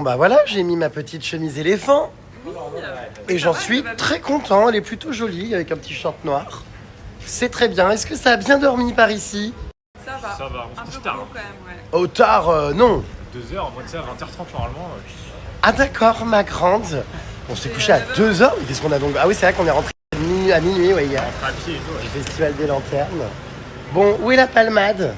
bah voilà, j'ai mis ma petite chemise éléphant. Et j'en suis très content, elle est plutôt jolie avec un petit short noir. C'est très bien. Est-ce que ça a bien dormi par ici? Ça va, on se couche tard. Quand même, ouais. Oh tard, non. 2h, moi tu sais, à 20h30 normalement. Ah d'accord, ma grande. On s'est couché à 2h. Qu'est-ce qu'on a donc? Ah oui, c'est vrai qu'on est rentré à minuit, ouais, hier. À pied et tout, ouais. Du Festival des Lanternes. Bon, où est la palmade?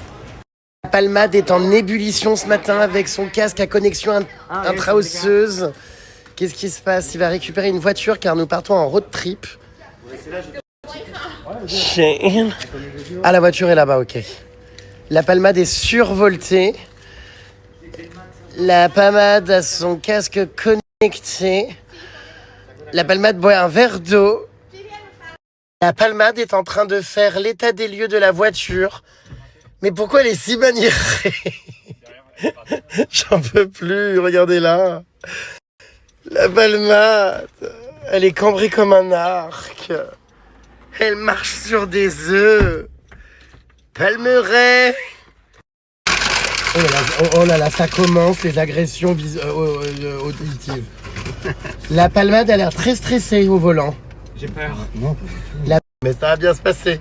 La palmade est en ébullition ce matin avec son casque à connexion intra-osseuse. Qu'est-ce qui se passe? Il va récupérer une voiture car nous partons en road trip. Ah, la voiture est là-bas, ok. La palmade est survoltée. La palmade a son casque connecté. La palmade boit un verre d'eau. La palmade est en train de faire l'état des lieux de la voiture. Mais pourquoi elle est si maniérée? J'en peux plus, regardez là. La palmade, elle est cambrée comme un arc. Elle marche sur des œufs. Palmeraie. Oh là là, ça commence, les agressions auditives. La palmade a l'air très stressée au volant. J'ai peur. Mais ça va bien se passer.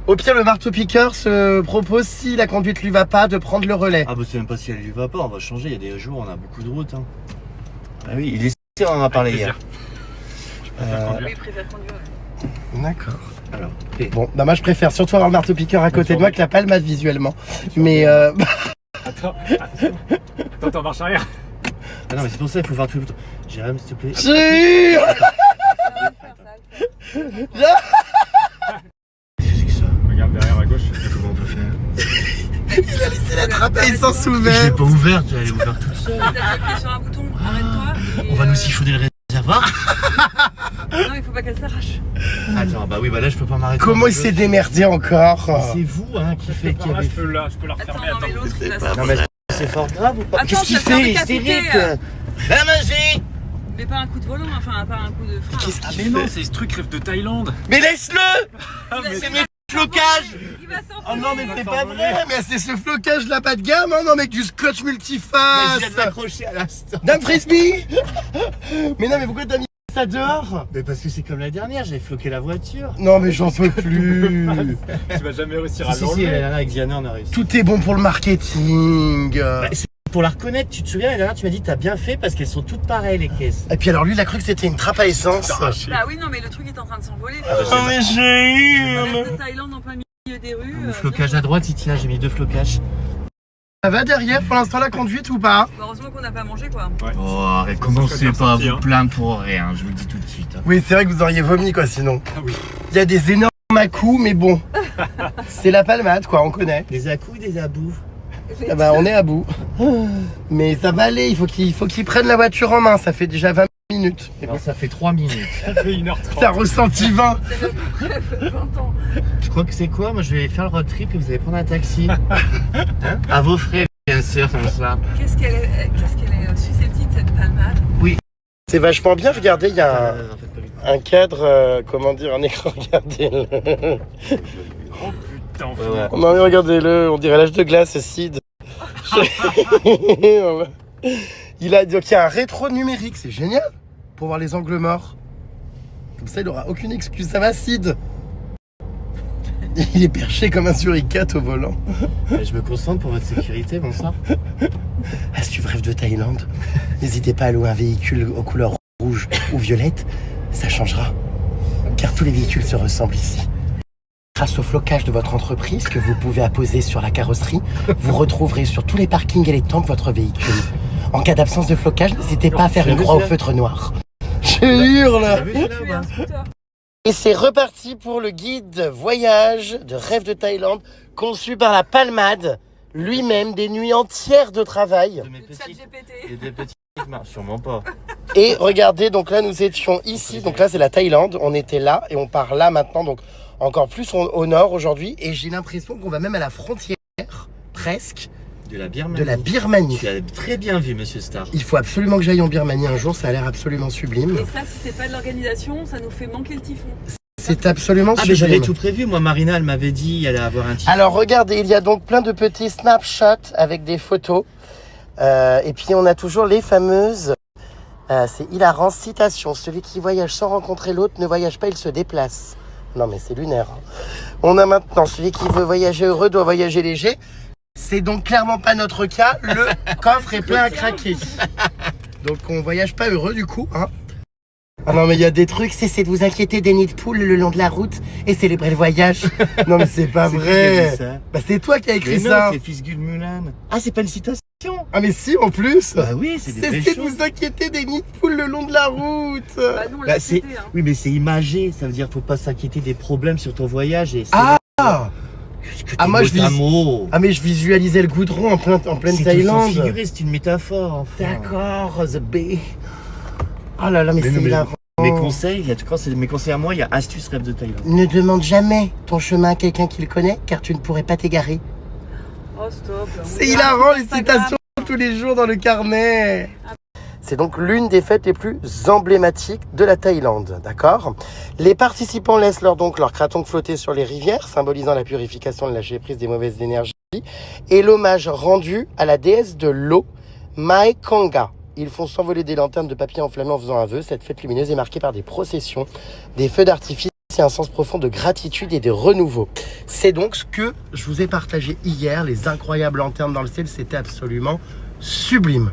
Au pire, le marteau-piqueur se propose, si la conduite lui va pas, de prendre le relais. Ah bah c'est même pas si elle lui va pas, on va changer, il y a des jours, on a beaucoup de routes. Hein. Ah oui, il est... on en a parlé hier. Oui, il préfère conduire. Ouais. D'accord. Alors, bon, bah moi je préfère surtout avoir le marteau-piqueur à côté de moi que la palmade visuellement. Mais Attends, marche arrière. Ah non mais c'est pour ça qu'il faut voir tout le temps. Jérôme, s'il te plaît. J'ai Qu'est-ce que c'est que ça? Regarde derrière à gauche. Comment on peut faire? Il a laissé la trappe et il s'en Je l'ai souvient. pas ouverte, elle est ouverte toute seule. T'as appuyé sur un bouton, arrête-toi. On va nous siphonner le réservoir. Non, il faut pas qu'elle s'arrache. Attends, bah oui, bah là je peux pas m'arrêter. Comment il s'est démerdé encore? C'est vous hein qui fait qu'il y Là, avait... je peux la refermer. Attends, non, mais l'autre, il va pas- sortir. Non mais c'est fort grave ou pas? Attends, Qu'est-ce qu'il ça fait fait? décapiter. Hystérique. Va manger. Mais pas un coup de volant, enfin, pas un coup de frein. Qu'est-ce Ah qu'il mais non, fait? c'est ce truc rêve de Thaïlande. Mais laisse-le! C'est mes flocages. Il va s'envoler. Oh non mais c'est pas vrai! Mais c'est ce flocage là bas de gamme, hein? Non mais avec du scotch multiface! Je viens de l'accrocher à l'instant. D'un frisbee! Mais non mais pourquoi t'as mis ça dehors? Mais parce que c'est comme la dernière, j'avais floqué la voiture. Non mais j'en peux plus! Tu vas jamais réussir à Si, l'enlever. la dernière avec Diana, on a réussi. Tout est bon pour le marketing! Bah, c'est pour la reconnaître, tu te souviens, la dernière, tu m'as dit t'as bien fait parce qu'elles sont toutes pareilles les caisses. Et puis alors lui il a cru que c'était une trappe à essence! Bah oui, non, mais le truc est en train de s'envoler. Oh mais j'ai On eu! reste de Thaïlande en plein milieu des rues. Le flocage à droite, il tient, j'ai mis 2 flocages. Ça va derrière pour l'instant la conduite ou pas? Heureusement qu'on n'a pas mangé, quoi. Ouais. Oh, arrête, Ça commencez serait bien pas à sorti, vous hein. plaindre pour rien, je vous le dis tout de suite. Hein. Oui c'est vrai que vous auriez vomi quoi sinon. Ah oui. Il y a des énormes à-coups mais bon. C'est la palmade quoi, on connaît. Des à-coups, des à-bout. Ah bah on est à bout. Mais ça va aller, il faut qu'il prenne la voiture en main, ça fait déjà 20 minutes. Et Non, ça fait 3 minutes. Ça fait 1h30. t'as ressenti 20. 20 ans. Je crois que c'est quoi? Moi, je vais faire le road trip et vous allez prendre un taxi. Hein? À vos frais, bien sûr, comme ça. Qu'est-ce qu'elle est susceptible, cette palmade? C'est vachement bien, regardez, il y a En fait, pas du tout. un cadre, comment dire, un écran, regardez-le. Oh putain, Ouais, ouais. Non mais regardez-le, on dirait l'âge de glace, Sid. Il a donc il y a un rétro numérique, c'est génial pour voir les angles morts. Comme ça, il aura aucune excuse. Ça va, Sid? Il est perché comme un suricate au volant. Je me concentre pour votre sécurité, bonsoir. Ah, si tu rêves de Thaïlande, n'hésitez pas à louer un véhicule aux couleurs rouge ou violette, ça changera. Car tous les véhicules se ressemblent ici. Grâce au flocage de votre entreprise que vous pouvez apposer sur la carrosserie, vous retrouverez sur tous les parkings et les tempes votre véhicule. En cas d'absence de flocage, n'hésitez pas à faire une croix au feutre noir. Je hurle! T'as vu celui-là ou Tu es pas? un scooter. Et c'est reparti pour le guide voyage de Rêve de Thaïlande, conçu par la Palmade, lui-même, des nuits entières de travail. De mes Le petites... ChatGPT. Et des petites mains, sûrement pas. Et regardez, donc là nous étions ici, donc là c'est la Thaïlande, on était là et on part là maintenant, donc encore plus au nord aujourd'hui. Et j'ai l'impression qu'on va même à la frontière, presque, De la Birmanie. de la Birmanie. Tu as très bien vu, monsieur Star. Il faut absolument que j'aille en Birmanie un jour, ça a l'air absolument sublime. Et ça, si c'est pas de l'organisation, ça nous fait manquer le typhon. C'est absolument Ah, mais j'avais sublime. tout prévu. Moi, Marina, elle m'avait dit qu'elle allait avoir un titre. Alors regardez, il y a donc plein de petits snapshots avec des photos. Et puis on a toujours les fameuses C'est hilarant, citation, celui qui voyage sans rencontrer l'autre ne voyage pas, il se déplace. Non mais c'est lunaire. Hein. On a maintenant celui qui veut voyager heureux doit voyager léger. C'est donc clairement pas notre cas, le coffre est plein à craquer. Donc on voyage pas heureux du coup. Hein. Ah non mais il y a des trucs, c'est de vous inquiéter des nids de poules le long de la route et célébrer le voyage. Non mais c'est pas vrai. Bah c'est toi qui as écrit ça. C'est Fils Mulan. Ah c'est pas une citation. Ah mais si en plus. Bah oui, c'est des vraies Cessez de choses. vous inquiéter des nids de poules le long de la route. Bah nous on l'a Bah, c'est... cité, hein. Oui mais c'est imagé, ça veut dire faut pas s'inquiéter des problèmes sur ton voyage et Ah ah moi, je vis- mot. Ah mais je visualisais le goudron en pleine C'est Thaïlande. figuré, c'est une métaphore. Enfin. D'accord, The Bay. Oh là là, mais c'est hilarant. Mes conseils, quand c'est mes conseils à moi, il y a astuce rêve de Thaïlande. Ne demande jamais ton chemin à quelqu'un qui le connaît, car tu ne pourrais pas t'égarer. Oh stop. C'est hilarant les citations tous les jours dans le carnet. C'est donc l'une des fêtes les plus emblématiques de la Thaïlande, d'accord? Les participants laissent donc leur krathong flotter sur les rivières, symbolisant la purification de lâcher prise des mauvaises énergies, et l'hommage rendu à la déesse de l'eau, Mai Kanga. Ils font s'envoler des lanternes de papier enflammées en faisant un vœu. Cette fête lumineuse est marquée par des processions, des feux d'artifice et un sens profond de gratitude et de renouveau. C'est donc ce que je vous ai partagé hier, les incroyables lanternes dans le ciel, c'était absolument sublime.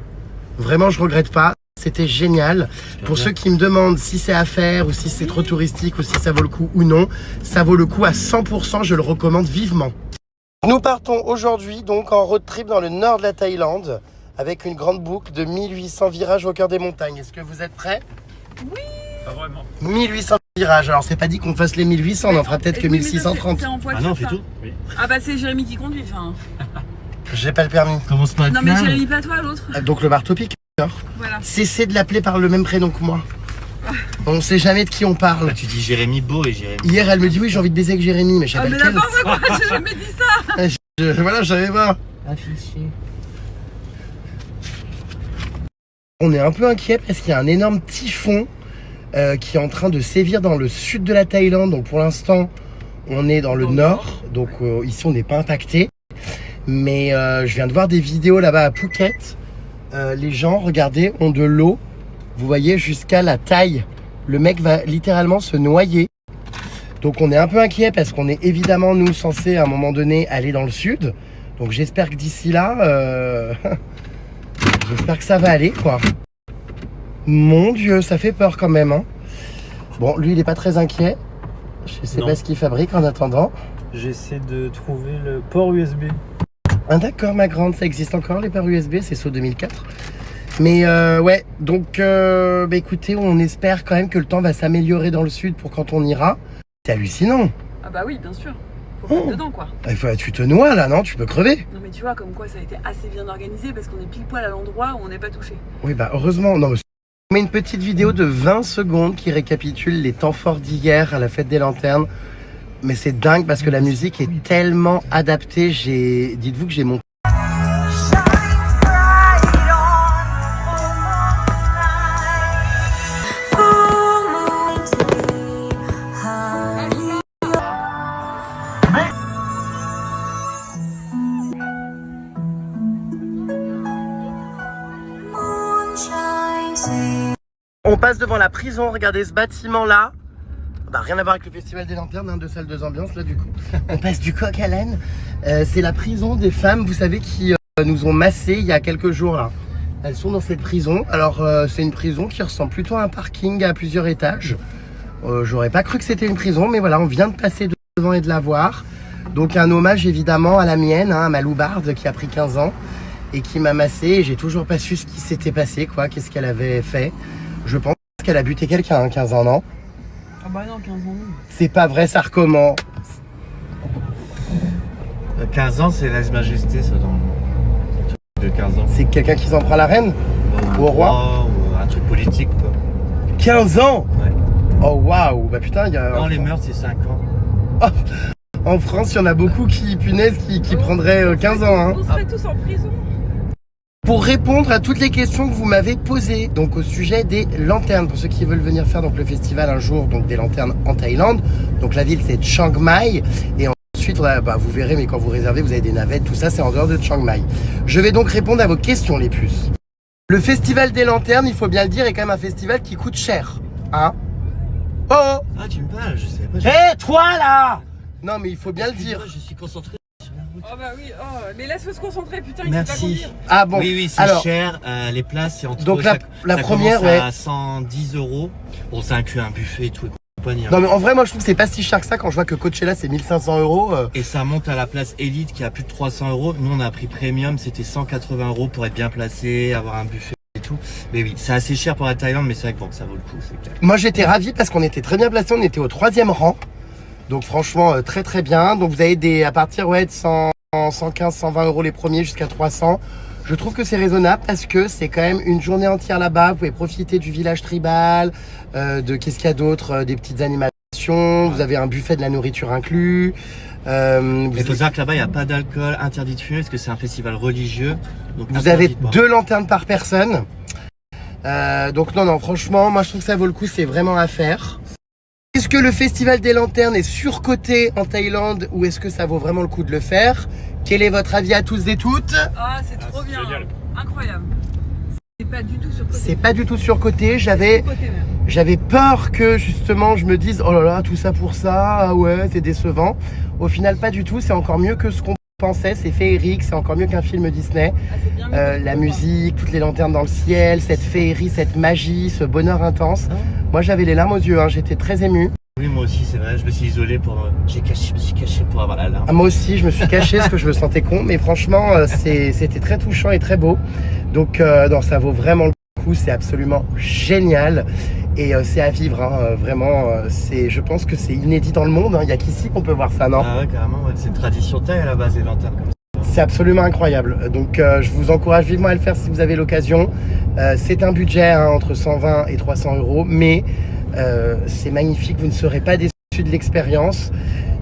Vraiment, je regrette pas. C'était génial. Pour ceux qui me demandent si c'est à faire ou si c'est trop touristique ou si ça vaut le coup ou non, ça vaut le coup à 100%. Je le recommande vivement. Nous partons aujourd'hui donc en road trip dans le nord de la Thaïlande avec une grande boucle de 1800 virages au cœur des montagnes. Est-ce que vous êtes prêts? Pas vraiment. 1800 virages. Alors, c'est pas dit qu'on fasse les 1800, on en fera peut-être que 1630. C'est en voiture, Ah non, on fait ça. tout. Oui. Ah bah c'est Jérémy qui conduit, enfin. J'ai pas le permis. Commence pas à te Non mais plaindre. Jérémy, pas toi, l'autre. Donc, le marteau-piqueur. Voilà. Cessez de l'appeler par le même prénom que moi. On sait jamais de qui on parle. Bah, tu dis Jérémy Beau et Jérémy. Hier, elle me dit oui, j'ai envie de baiser avec Jérémy, mais je sais Ah pas mais lequel. n'importe quoi, j'ai jamais dit ça. Voilà, je savais pas. Affiché. On est un peu inquiet parce qu'il y a un énorme typhon qui est en train de sévir dans le sud de la Thaïlande. Donc pour l'instant, on est dans le nord. Donc ici, on n'est pas impacté. Mais je viens de voir des vidéos là-bas à Phuket. Les gens, regardez, ont de l'eau. Vous voyez, jusqu'à la taille. Le mec va littéralement se noyer. Donc on est un peu inquiet parce qu'on est évidemment, nous, censés à un moment donné aller dans le sud. Donc j'espère que d'ici là... J'espère que ça va aller, quoi. Mon Dieu, ça fait peur quand même, hein. Bon, lui, il est pas très inquiet. Je sais Non. pas ce qu'il fabrique en attendant. J'essaie de trouver le port USB. Ah d'accord, ma grande, ça existe encore, les ports USB, c'est SO 2004. Mais ouais, donc, bah, écoutez, on espère quand même que le temps va s'améliorer dans le sud pour quand on ira. C'est hallucinant. Ah bah oui, bien sûr. Faut mettre dedans, quoi. Tu te noies, là, non? Tu peux crever. Non mais tu vois, comme quoi ça a été assez bien organisé parce qu'on est pile poil à l'endroit où on n'est pas touché. Oui, bah heureusement. Non, on met une petite vidéo de 20 secondes qui récapitule les temps forts d'hier à la fête des lanternes. Mais c'est dingue parce que la musique est tellement adaptée. Dites-vous que j'ai mon... On passe devant la prison, regardez ce bâtiment là. Bah, rien à voir avec le festival des lanternes, hein, deux salles, deux ambiances là du coup. On passe du coq à l'âne. C'est la prison des femmes, vous savez, qui nous ont massés il y a quelques jours là. Elles sont dans cette prison. Alors c'est une prison qui ressemble plutôt à un parking à plusieurs étages. J'aurais pas cru que c'était une prison, mais voilà, on vient de passer devant et de la voir. Donc un hommage évidemment à la mienne, hein, à ma loubarde qui a pris 15 ans et qui m'a massé. Et j'ai toujours pas su ce qui s'était passé, quoi, qu'est-ce qu'elle avait fait. Je pense qu'elle a buté quelqu'un, 15 ans, non? Ah bah non, 15 ans. C'est pas vrai, ça recommence. 15 ans, c'est lèse-majesté, ça, dans le de 15 ans. C'est quelqu'un qui s'en prend la reine? Ou au roi? Ou un truc politique, quoi. 15 ans? Ouais. Oh waouh! Bah putain, il y a... Non, les meurtres, c'est 5 ans. En France, il y en a beaucoup qui, punaise, qui prendraient 15 ans, hein. On serait tous en prison. Pour répondre à toutes les questions que vous m'avez posées, donc au sujet des lanternes, pour ceux qui veulent venir faire donc le festival un jour, donc des lanternes en Thaïlande. Donc la ville c'est Chiang Mai et ensuite bah, vous verrez, mais quand vous réservez, vous avez des navettes, tout ça c'est en dehors de Chiang Mai. Je vais donc répondre à vos questions les puces. Le festival des lanternes, il faut bien le dire, est quand même un festival qui coûte cher. Hein? Oh! Ah, tu me parles, je savais pas. Hé, toi là! Non, mais il faut bien le dire. Je suis concentré sur la route. Oh bah oui, oh, mais laisse-le se concentrer, putain, il Merci. sait pas conduire. Ah bon? Oui, c'est alors, cher. Les places, c'est entre. donc la ça première, commence ouais. à 110 €. Bon, ça inclut un buffet et tout et compagnie. Non, mais en vrai, moi je trouve que c'est pas si cher que ça quand je vois que Coachella c'est 1500 €. Et ça monte à la place Elite qui a plus de 300 €. Nous, on a pris Premium, c'était 180 € pour être bien placé, avoir un buffet et tout. Mais oui, c'est assez cher pour la Thaïlande, mais c'est vrai que bon, ça vaut le coup, c'est clair. Moi j'étais ravi parce qu'on était très bien placé, on était au 3e rang. Donc franchement très très bien. Donc vous avez des à partir de 115, 120 € les premiers jusqu'à 300. Je trouve que c'est raisonnable parce que c'est quand même une journée entière là-bas. Vous pouvez profiter du village tribal, de qu'est-ce qu'il y a d'autre, des petites animations. Vous avez un buffet de la nourriture inclus. Il faut savoir que là-bas, il n'y a pas d'alcool, interdit de fumer parce que c'est un festival religieux. Donc Vous avez 2 lanternes par personne. Donc non, franchement, moi je trouve que ça vaut le coup, c'est vraiment à faire. Est-ce que le festival des lanternes est surcoté en Thaïlande ou est-ce que ça vaut vraiment le coup de le faire? Quel est votre avis à tous et toutes? Ah, c'est trop bien. génial. Incroyable. C'est pas du tout surcoté. C'est pas du tout surcoté, j'avais Surcoté même. J'avais peur que justement je me dise oh là là tout ça pour ça, ah ouais c'est décevant. Au final pas du tout, c'est encore mieux que ce qu'on pensait, c'est féerique, c'est encore mieux qu'un film Disney. Ah, c'est bien mieux que ce La qu'on musique, toutes les lanternes dans le ciel, cette féerie, cette magie, ce bonheur intense. Moi j'avais les larmes aux yeux, hein, j'étais très ému. Oui, moi aussi, c'est vrai. Je me suis isolé pour. Je me suis caché pour avoir la larme. Moi aussi je me suis caché parce que je me sentais con, mais franchement c'était très touchant et très beau. Donc non, ça vaut vraiment le coup, c'est absolument génial. Et c'est à vivre, hein, vraiment, je pense que c'est inédit dans le monde, hein. Il n'y a qu'ici qu'on peut voir ça, non? Ah ouais, carrément, ouais. C'est une tradition thaï à la base, les lanternes comme ça. C'est absolument incroyable, donc je vous encourage vivement à le faire si vous avez l'occasion. C'est un budget hein, entre 120 et 300 €, mais c'est magnifique, vous ne serez pas déçus de l'expérience,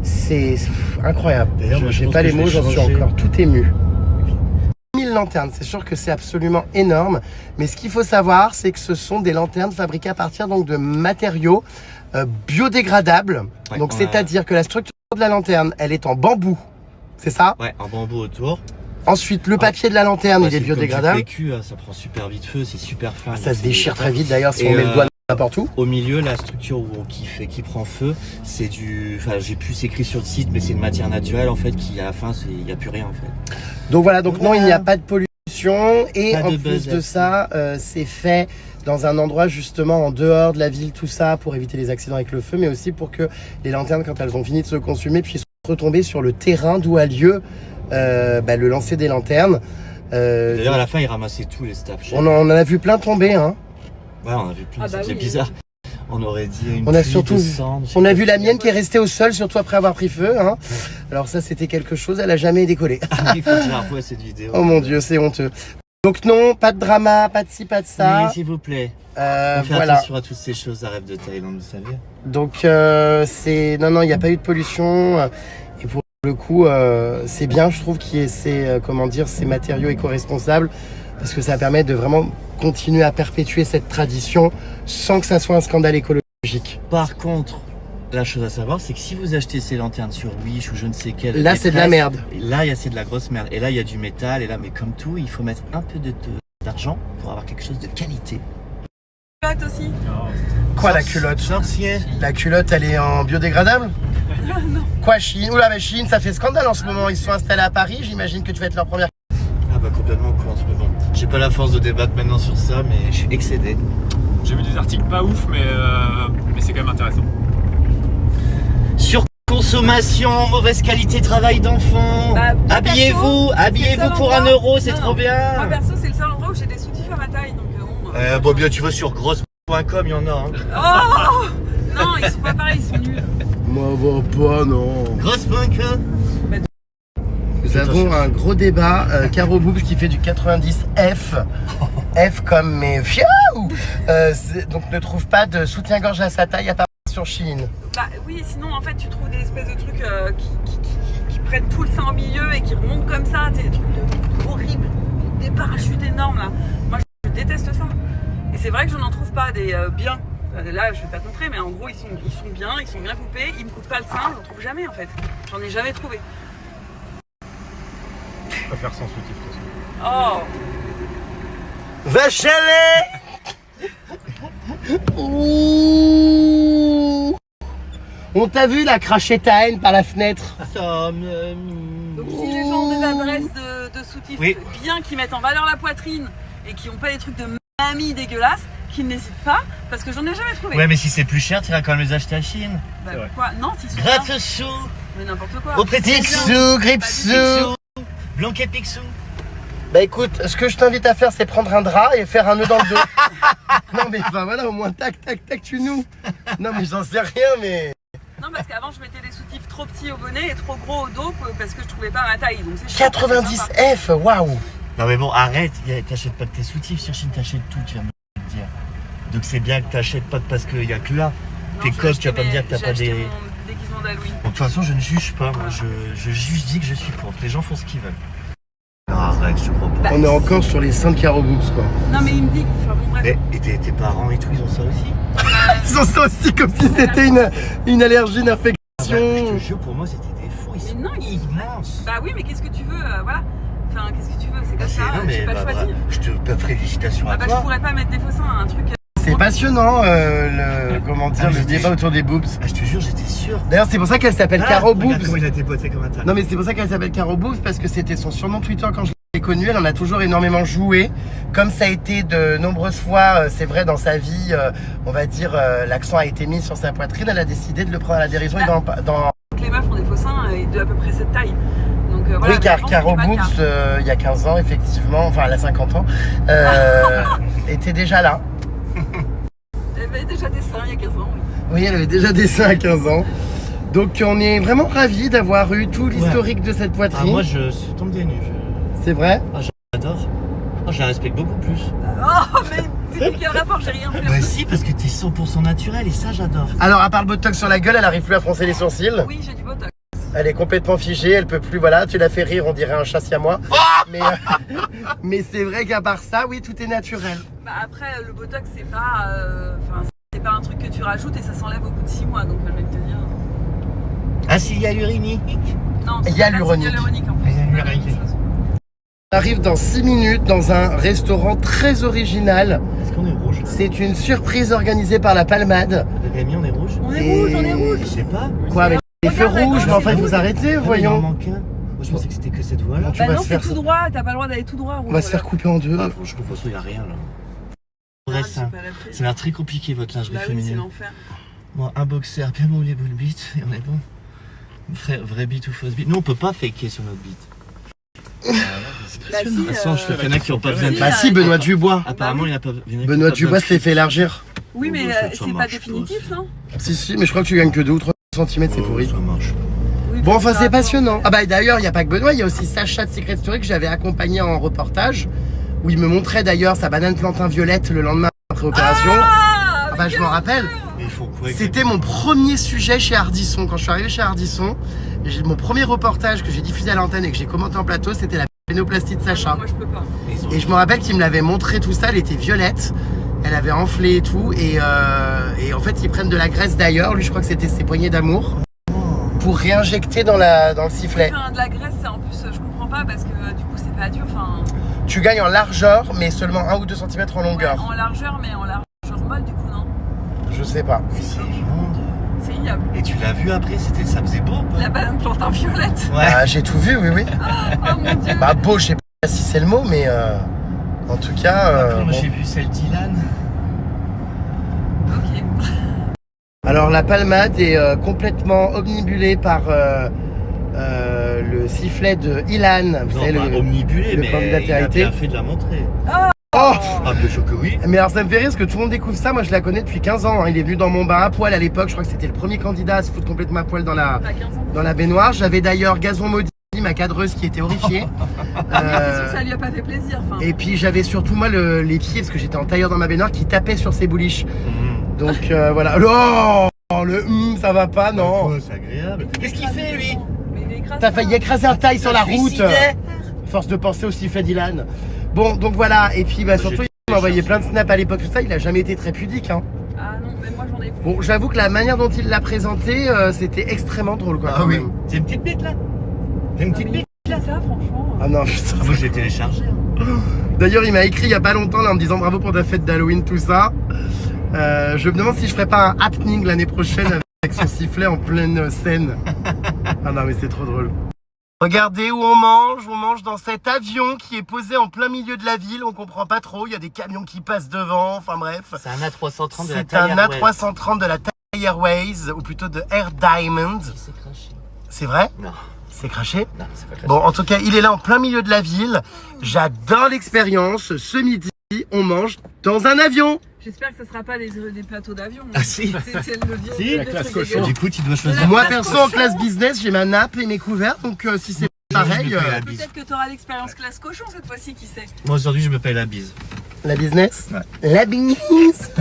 c'est incroyable. D'ailleurs, moi, je J'ai pense pas que les je mots, vais j'en suis changer. encore tout ému. 1000 lanternes, c'est sûr que c'est absolument énorme, mais ce qu'il faut savoir, c'est que ce sont des lanternes fabriquées à partir donc de matériaux biodégradables. Ouais, Donc ouais. c'est-à-dire que la structure de la lanterne, elle est en bambou, c'est ça? Ouais, un bambou autour. Ensuite, le papier de la lanterne, Ouais, il est c'est comme biodégradable. du PQ, ça prend super vite feu, c'est super fin. Ça se donc déchire c'est- très vite d'ailleurs si Et on met le doigt n'importe où. Au milieu, la structure qui prend feu, c'est du. Enfin, j'ai plus écrit sur le site, mais c'est une matière naturelle en fait qui à la fin, il n'y a plus rien en fait. Donc voilà, donc non, Voilà. il n'y a pas de pollution et Pas en de plus de buzz. ça, c'est fait dans un endroit justement en dehors de la ville, tout ça pour éviter les accidents avec le feu, mais aussi pour que les lanternes, quand elles ont fini de se consumer, puissent retomber sur le terrain d'où a lieu le lancer des lanternes. D'ailleurs, à la fin, ils ramassaient tous les staffs. on en a vu plein tomber, hein. Ouais, on a vu plein, Ah bah c'est oui. bizarre. On aurait dit une On a pluie surtout de cendres, je sais On a pas. vu la mienne qui est restée au sol, surtout après avoir pris feu, hein. Alors ça, c'était quelque chose, elle a jamais décollé. Ah, il faut que je la revoie cette vidéo. Oh mon Dieu, c'est honteux. Donc non, pas de drama, pas de ci, pas de ça. Oui, s'il vous plaît. On fait Voilà. attention à toutes ces choses, à rêve de Thaïlande, vous savez. Donc c'est non, il n'y a pas eu de pollution. Et pour le coup, c'est bien, je trouve, qu'il y ait ces matériaux éco-responsables, parce que ça permet de vraiment continuer à perpétuer cette tradition sans que ça soit un scandale écologique. Par contre, la chose à savoir, c'est que si vous achetez ces lanternes sur Wish ou je ne sais quelle. Là, c'est de la détresse, merde. Là, c'est de la grosse merde. Et là, il y a du métal. Et là, mais comme tout, il faut mettre un peu d'argent pour avoir quelque chose de qualité. Culotte aussi. Quoi, la culotte? Sorcier. La culotte, elle est en biodégradable? Non. Quoi, Chine? Oula, mais Chine, ça fait scandale en ce moment. Ils se sont installés à Paris. J'imagine que tu vas être leur première. Ah bah complètement con en ce moment. J'ai pas la force de débattre maintenant sur ça, mais je suis excédé. J'ai vu des articles pas ouf, mais c'est quand même intéressant. Surconsommation, mauvaise qualité travail d'enfant. Bah, moi, Habillez-vous, perso, habillez-vous c'est le pour seul 1 endroit- €, c'est Non, trop non. bien. Moi perso, c'est le seul endroit où j'ai des soutifs à ma taille, donc bon. Bon, bien, tu vas sur grosse.com, il y en a. Hein. Oh non, ils sont pas pareils, ils sont nuls. Moi, va pas, non. Grosse.com. Nous avons un gros débat. Caro Boobs qui fait du 90 F. F comme mes fiaou. Donc ne trouve pas de soutien-gorge à sa taille à part sur Shein. Bah oui, sinon en fait tu trouves des espèces de trucs qui prennent tout le sein au milieu et qui remontent comme ça, des trucs horribles, des parachutes énormes là. Moi je déteste ça. Et c'est vrai que je n'en trouve pas des bien. Là je vais pas te montrer, mais en gros ils sont bien, ils sont bien coupés, ils me coupent pas le sein, j'en trouve jamais en fait. J'en ai jamais trouvé. Je préfère sans soutif de toute façon. Oh Va chialer. Ouh. On t'a vu là cracher ta haine par la fenêtre. Donc si les gens ont des adresses de soutifs Oui. bien qui mettent en valeur la poitrine et qui n'ont pas des trucs de mamie dégueulasses, qu'ils n'hésitent pas parce que j'en ai jamais trouvé. Ouais, mais si c'est plus cher, tu iras quand même les acheter à Chine. Bah pourquoi? Non, s'ils sont Gratte bien, sous, mais n'importe quoi. au prix de Picsou, Gripsou. Blanquet Picsou. Bah écoute, ce que je t'invite à faire, c'est prendre un drap et faire un nœud dans le dos. Non mais bah voilà, au moins tac, tac, tac, tu nous. Non mais j'en sais rien, mais... Non, parce qu'avant je mettais des soutifs trop petits au bonnet et trop gros au dos parce que je trouvais pas ma taille. Donc c'est chiant, c'est sympa. 90F, waouh. Non mais bon, arrête, t'achètes pas que tes soutifs sur Chine, t'achètes tout, tu vas me dire. Donc c'est bien que t'achètes pas parce qu'il y a que là. Non, Tes j'ai coques, acheté tu vas pas me dire que t'as j'ai pas acheté des... mon déguisement d'Halloween. Bon, de toute façon, je ne juge pas, moi, je juste dis que je suis contre. Les gens font ce qu'ils veulent. Non, arrête, je te crois pas. Bah, On est encore sur les 5 carreaux boobs quoi. Non, mais il me dit que. Enfin bon, bref. Et tes parents et tout, ils ont ça aussi? Ils ont ça aussi comme si c'était une allergie, une infection. Je te jure, pour moi, c'était des fous. Ils sont Mais non, immenses. Bah oui, mais qu'est-ce que tu veux, voilà. Enfin, qu'est-ce que tu veux, c'est comme ça, Non, mais j'ai pas bah, choisi. je te félicitations à Ah bah je toi. pourrais pas mettre des faux seins à un truc. C'est passionnant comment dire, le débat autour des boobs. Ah, je te jure, j'étais sûr. D'ailleurs c'est pour ça qu'elle s'appelle Caro Regarde Boobs. comment il a dépoté comme un tas. Non mais c'est pour ça qu'elle s'appelle Caro Boobs parce que c'était son surnom Twitter quand je l'ai connue. Elle en a toujours énormément joué. Comme ça a été de nombreuses fois, c'est vrai dans sa vie, on va dire, l'accent a été mis sur sa poitrine. Elle a décidé de le prendre à la dérision et dans... Les meufs ont des faux seins et de à peu près cette taille. Donc voilà. Oui, car je pense Caro que c'est pas le Boobs, cas. il y a 15 ans effectivement, enfin elle a 50 ans, était déjà là. Elle avait déjà des seins il y a 15 ans. Oui. Oui, elle avait déjà des seins à 15 ans. Donc on est vraiment ravis d'avoir eu tout l'historique de cette Ah, poitrine. moi, je suis tombé des nues. C'est vrai? J'adore. Oh, je la respecte beaucoup plus. Oh mais c'est quel rapport, j'ai rien fait. Bah si, parce que t'es 100% naturel et ça, j'adore. Alors à part le botox sur la gueule, elle arrive plus à froncer les sourcils. Oui, j'ai du botox. Elle est complètement figée, elle peut plus, voilà, tu l'as fait rire, on dirait un chat siamois. Mais c'est vrai qu'à part ça, oui, tout est naturel. Bah après, le botox c'est pas, c'est pas un truc que tu rajoutes et ça s'enlève au bout de 6 mois, donc je vais te dire. Acide hyaluronique. Non, Il y a l'uronique. en fait. Il y a C'est pas la même l'uronique. chose. On arrive dans 6 minutes dans un restaurant très original. Est-ce qu'on est rouge? C'est une surprise organisée par la Palmade. Rémi, on est rouge? On est rouge, on est rouge. Je sais pas. Quoi, avec les feux Regarde, rouges? Mais enfin, il faut rouge. s'arrêter, Ah, mais il en voyons. manque un. Moi, je pensais que c'était que cette voie-là. Tu Bah vas non, se faire c'est tout ça. droit, t'as pas le droit d'aller tout droit. On va se faire couper en deux. Ah, franchement, de toute façon, il n'y a rien là. Vrai, ça. Ça a l'air très compliqué votre lingerie Bah oui, c'est féminine. l'enfer. Moi, un boxer bien moulé boule bite et on est bon. Vrai bite ou fausse bite. Nous, on peut pas faker sur notre bite. Bah si, Il y en a qui n'ont pas besoin de. Bah si, Benoît Dubois. Apparemment, il y en a pas. il y en a qui Benoît ont pas Dubois besoin se l'est fait élargir. Oui, mais Oh, ça c'est pas marche définitif, pas, non? Si, mais je crois que tu gagnes que 2 ou 3 cm, c'est de- pourri. Ça marche. Oui, Bon, mais enfin, ça c'est va passionnant. Ah bah d'ailleurs, il n'y a pas que Benoît, il y a aussi Sacha de Secret Story que j'avais accompagné en reportage, où il me montrait d'ailleurs sa banane plantain violette le lendemain après opération. Ah, bah je m'en rappelle. Mais ils font quoi avec C'était mon premier sujet chez Ardisson. Quand je suis arrivé chez Ardisson, mon premier reportage que j'ai diffusé à l'antenne et que j'ai commenté en plateau, c'était la pénoplastie de Sacha. Moi, je peux pas. Ils ont- Et je me rappelle qu'il me l'avait montré tout ça, elle était violette. Elle avait enflé et tout. Et en fait, ils prennent de la graisse d'ailleurs. Lui, je crois que c'était ses poignées d'amour. Pour réinjecter dans le sifflet. Enfin, de la graisse, c'est en plus, je comprends pas parce que du coup, c'est pas dur. Enfin, Tu gagnes en largeur, mais seulement 1 ou 2 cm en longueur. ouais, en largeur, mais en largeur molle, du coup, non? Je sais pas. Mais c'est immonde. C'est ignoble. Et tu l'as vu après, ça faisait beau ou pas? La banane plantain violette. Ouais. Bah, j'ai tout vu, oui, oui. Oh mon dieu. Bah, beau, je sais pas si c'est le mot, mais en tout cas. Après, moi bon. j'ai vu celle d'Ilan. Ok. Alors, la palmade est complètement omnibulée par le sifflet de Ilan. Vous Non, savez, pas omnibulé, le mais candidat il a vérité. bien fait de la montrer. Oh Ah, bien sûr que oui. Mais alors ça me fait rire parce que tout le monde découvre ça, moi je la connais depuis 15 ans, hein. Il est venu dans mon bain à poil à l'époque, je crois que c'était le premier candidat à se foutre complètement à poil dans la, T'as 15 ans. dans la baignoire. J'avais d'ailleurs Gazon Maudit, ma cadreuse qui était horrifiée. C'est sûr que ça lui a pas fait plaisir. Enfin, Et puis j'avais surtout moi les pieds, parce que j'étais en tailleur dans ma baignoire, qui tapaient sur ses bouliches. Donc voilà. Oh, le ça va pas, non. Oh, c'est agréable. Qu'est-ce qu'il fait lui? Mais il écrase T'as pas. failli écraser un taille sur la route. Suicidaire. Force de penser au sifflet d'Ilan. Bon, donc voilà, et puis bah, surtout il m'a envoyé plein de snaps à l'époque, tout ça, il a jamais été très pudique, hein. Ah non, mais moi j'en ai vu. Bon, j'avoue que la manière dont il l'a présenté, c'était extrêmement drôle, quoi. Ah quand oui. même. C'est une petite bite là? C'est une petite bite? Ça, franchement. Ah non, putain. Moi je l'ai téléchargé. D'ailleurs, il m'a écrit il y a pas longtemps là, en me disant bravo pour ta fête d'Halloween, tout ça. Je me demande si je ferais pas un happening l'année prochaine avec son sifflet en pleine scène. Ah non, mais c'est trop drôle. Regardez où on mange dans cet avion qui est posé en plein milieu de la ville, on comprend pas trop, il y a des camions qui passent devant, enfin bref. C'est un A330 de la C'est un A330 de la Thai Airways, ou plutôt de Air Diamond. C'est craché. C'est vrai? Non. C'est craché? Non, c'est pas craché. Bon, en tout cas, il est là en plein milieu de la ville. J'adore l'expérience. Ce midi, on mange dans un avion. J'espère que ce sera pas des plateaux d'avion. Ah si. C'est le vieux. Si, le la classe truc cochon. dégueulasse. Du coup, tu dois choisir. Moi, perso, en classe business, j'ai ma nappe et mes couverts. Donc, si c'est pareil, Peut-être que tu auras l'expérience classe cochon cette fois-ci, qui sait. Moi, aujourd'hui, je me paye la bise. la business. Ouais. La business.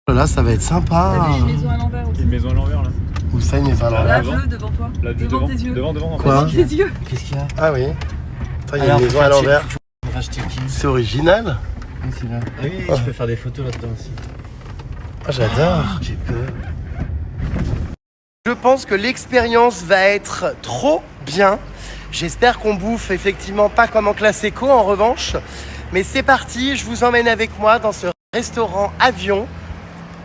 Là, ça va être sympa. T'as vu une maison à l'envers aussi. Une maison à l'envers là. Où ça, une maison à Là, l'envers? Là, devant. bleu devant toi. Là, devant tes yeux. Devant. en fait. Quoi? Tes yeux. Qu'est-ce qu'il y a? Ah oui. Attends, il y a Alors, une maison à l'envers. faut racheter qui? C'est original. C'est là. Ah oui, tu peux faire des photos là-dedans aussi. Ah, j'adore. J'ai peur. Je pense que l'expérience va être trop bien. J'espère qu'on bouffe effectivement pas comme en classe éco en revanche. Mais c'est parti, je vous emmène avec moi dans ce restaurant avion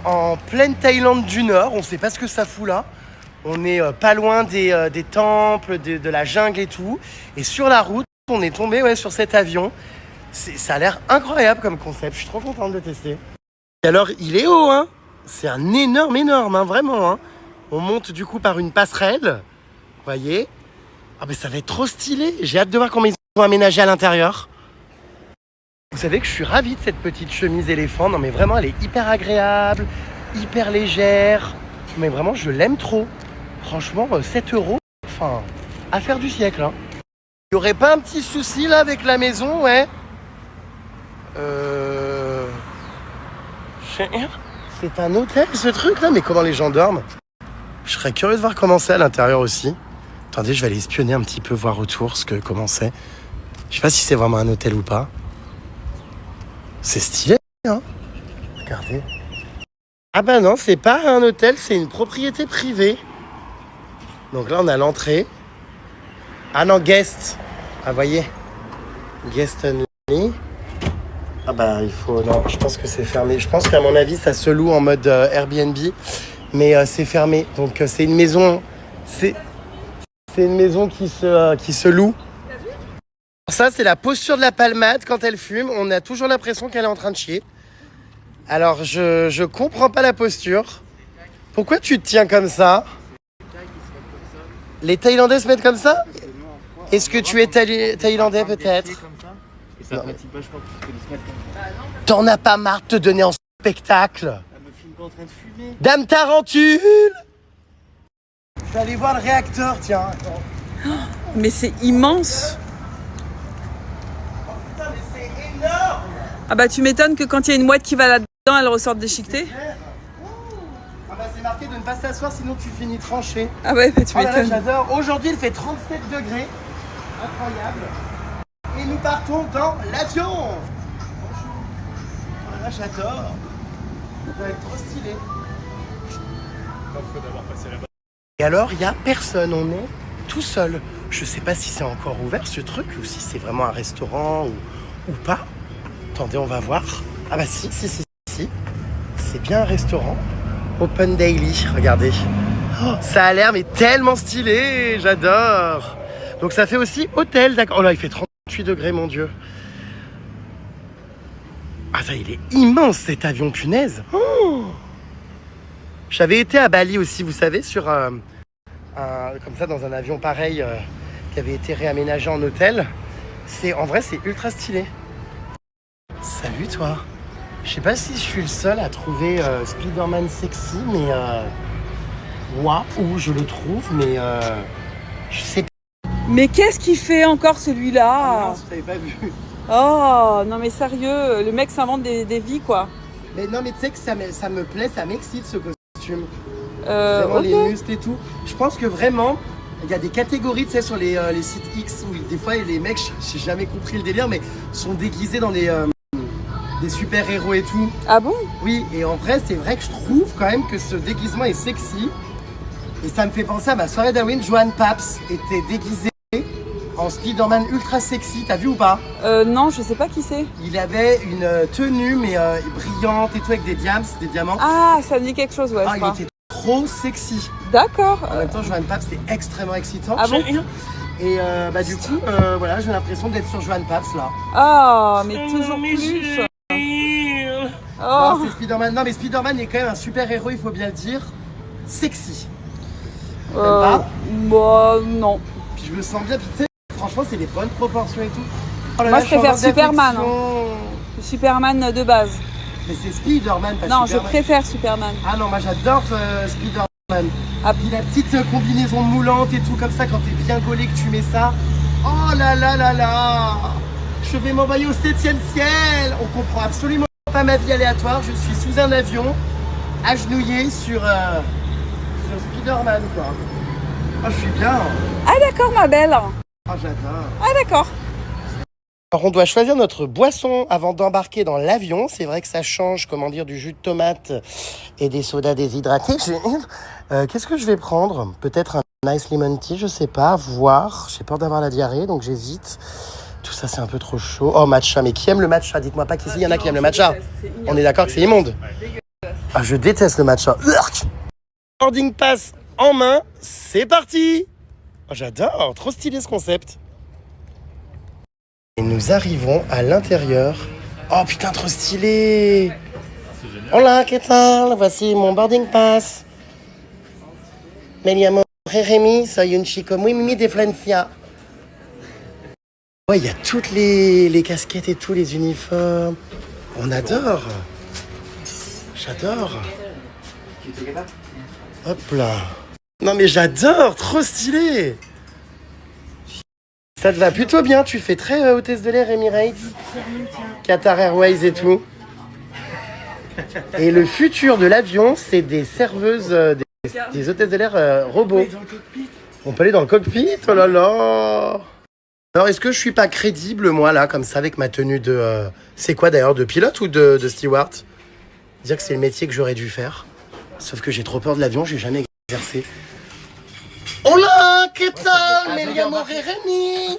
en pleine Thaïlande du Nord. On ne sait pas ce que ça fout là. On est pas loin des temples, de la jungle et tout. Et sur la route, on est tombé sur cet avion. Ça a l'air incroyable comme concept. Je suis trop contente de le tester. Et alors, il est haut, hein. C'est un énorme, hein, vraiment, hein. On monte du coup par une passerelle. Vous voyez? Ah mais ça va être trop stylé. J'ai hâte de voir comment ils ont aménagé à l'intérieur. Vous savez que je suis ravie de cette petite chemise éléphant. Non mais vraiment, elle est hyper agréable, hyper légère. Mais vraiment, je l'aime trop. Franchement, 7 €, enfin, affaire du siècle, hein. Il y aurait pas un petit souci là avec la maison, ouais? C'est un hôtel ce truc là, mais comment les gens dorment? Je serais curieux de voir comment c'est à l'intérieur aussi. Attendez, je vais aller espionner un petit peu, voir autour comment c'est. Je sais pas si c'est vraiment un hôtel ou pas. C'est stylé, hein? Regardez. Ah bah non, c'est pas un hôtel, c'est une propriété privée. Donc là, on a l'entrée. Ah non, guest. Ah, voyez. Guest only. Ah bah, il faut... Non, je pense que c'est fermé. Je pense qu'à mon avis, ça se loue en mode Airbnb. Mais c'est fermé. Donc c'est une maison... C'est une maison qui se loue. Ça, c'est la posture de la palmade quand elle fume. On a toujours l'impression qu'elle est en train de chier. Alors, je comprends pas la posture. Pourquoi tu te tiens comme ça? Les Thaïlandais se mettent comme ça? Est-ce que tu es Thaïlandais peut-être? Non. T'en as pas marre de te donner en spectacle? Dame Tarentule! Je vais aller voir le réacteur, tiens. Attends. Mais c'est immense. Oh putain, mais c'est énorme! Ah bah tu m'étonnes que quand il y a une mouette qui va là-dedans, elle ressorte déchiquetée. Ah bah c'est marqué de ne pas s'asseoir sinon tu finis tranché. Ah ouais, bah tu Oh là là, m'étonnes. j'adore. Aujourd'hui il fait 37 degrés. Incroyable. Et nous partons dans l'avion. Bonjour. Oh là là, j'adore. Ça va être trop stylé. Faut d'abord passer là-bas. Et alors, il n'y a personne, on est tout seul. Je sais pas si c'est encore ouvert ce truc ou si c'est vraiment un restaurant ou pas. Attendez, on va voir. Ah bah si. C'est bien un restaurant. Open Daily, regardez. Oh, ça a l'air mais tellement stylé, j'adore. Donc ça fait aussi hôtel, d'accord. Oh là, il fait 38 degrés, mon Dieu. Ah ça, il est immense cet avion, punaise. Oh, j'avais été à Bali aussi, vous savez, sur comme ça, dans un avion pareil qui avait été réaménagé en hôtel. En vrai, c'est ultra stylé. Salut toi. Je sais pas si je suis le seul à trouver Spider-Man sexy, mais waouh, je le trouve, mais je sais pas. Mais qu'est-ce qu'il fait encore celui-là? Je t'avais pas vu. Oh non mais sérieux, le mec s'invente des vies quoi. Mais non, mais tu sais que ça me plaît, ça m'excite ce costume. Vraiment Ok. les muscles et tout. Je pense que vraiment, il y a des catégories, tu sais, sur les sites X où des fois les mecs, j'ai jamais compris le délire, mais sont déguisés dans des super-héros et tout. Ah bon? Oui, et en vrai, c'est vrai que je trouve quand même que ce déguisement est sexy. Et ça me fait penser à ma soirée d'Halloween. Joan Paps était déguisée en Spider-Man ultra sexy, t'as vu ou pas? Non, je sais pas qui c'est. Il avait une tenue mais brillante et tout avec des diamants. Ah, ça me dit quelque chose, ouais, je Il crois. était trop sexy. D'accord. En même temps, Joan Paps, c'est extrêmement excitant. Ah bon? Et du coup, voilà, j'ai l'impression d'être sur Joan Paps là. Oh, mais toujours plus. Oh. Non, c'est Spider-Man. Non, mais Spider-Man est quand même un super héros, il faut bien le dire. Sexy. Pas Bon, non. Puis je me sens bien, puis tu sais, franchement, c'est les bonnes proportions et tout. Oh là Moi, là, je préfère suis en Superman, d'affection. Le Superman de base. Mais c'est Spider-Man, pas Non, je Superman. préfère Superman. Ah non, moi j'adore Spider-Man. Ah. Puis la petite combinaison moulante et tout comme ça, quand t'es bien gaulé que tu mets ça. Oh là là là là. Je vais m'envoyer au 7e ciel. On comprend absolument pas ma vie aléatoire. Je suis sous un avion, agenouillé sur Spider-Man quoi. Oh, je suis bien. Ah d'accord, ma belle. Oh, j'adore. Ah d'accord. Alors, on doit choisir notre boisson avant d'embarquer dans l'avion. C'est vrai que ça change, comment dire, du jus de tomate et des sodas déshydratés. Qu'est-ce que je vais prendre? Peut-être un nice lemon tea, je sais pas, voir. J'ai peur d'avoir la diarrhée, donc j'hésite. Tout ça, c'est un peu trop chaud. Oh, matcha, mais qui aime le matcha? Dites-moi pas qu'ici, il y en a qui aiment le matcha. On est d'accord que c'est immonde. Ah, je déteste le matcha. Urk. Boarding pass en main, c'est parti. Oh, j'adore, trop stylé ce concept. Et nous arrivons à l'intérieur. Oh putain, trop stylé! Hola, ¿qué tal? Voici mon boarding pass. Me llamo Jeremy, soy un chico muy mimi de Francia. Ouais, il y a toutes les casquettes et tous les uniformes. On adore. J'adore. Hop là. Non mais j'adore, trop stylé. Ça te va plutôt bien, tu fais très hôtesse de l'air Emirates, Qatar Airways et tout. Et le futur de l'avion, c'est des serveuses, des hôtesses de l'air robots. On peut aller dans le cockpit, oh là là. Alors est-ce que je suis pas crédible moi là, comme ça, avec ma tenue de... c'est quoi d'ailleurs, de pilote ou de steward? Dire que c'est le métier que j'aurais dû faire. Sauf que j'ai trop peur de l'avion, j'ai jamais exercé. Hola, ¿qué tal? Me llamo Jérémy.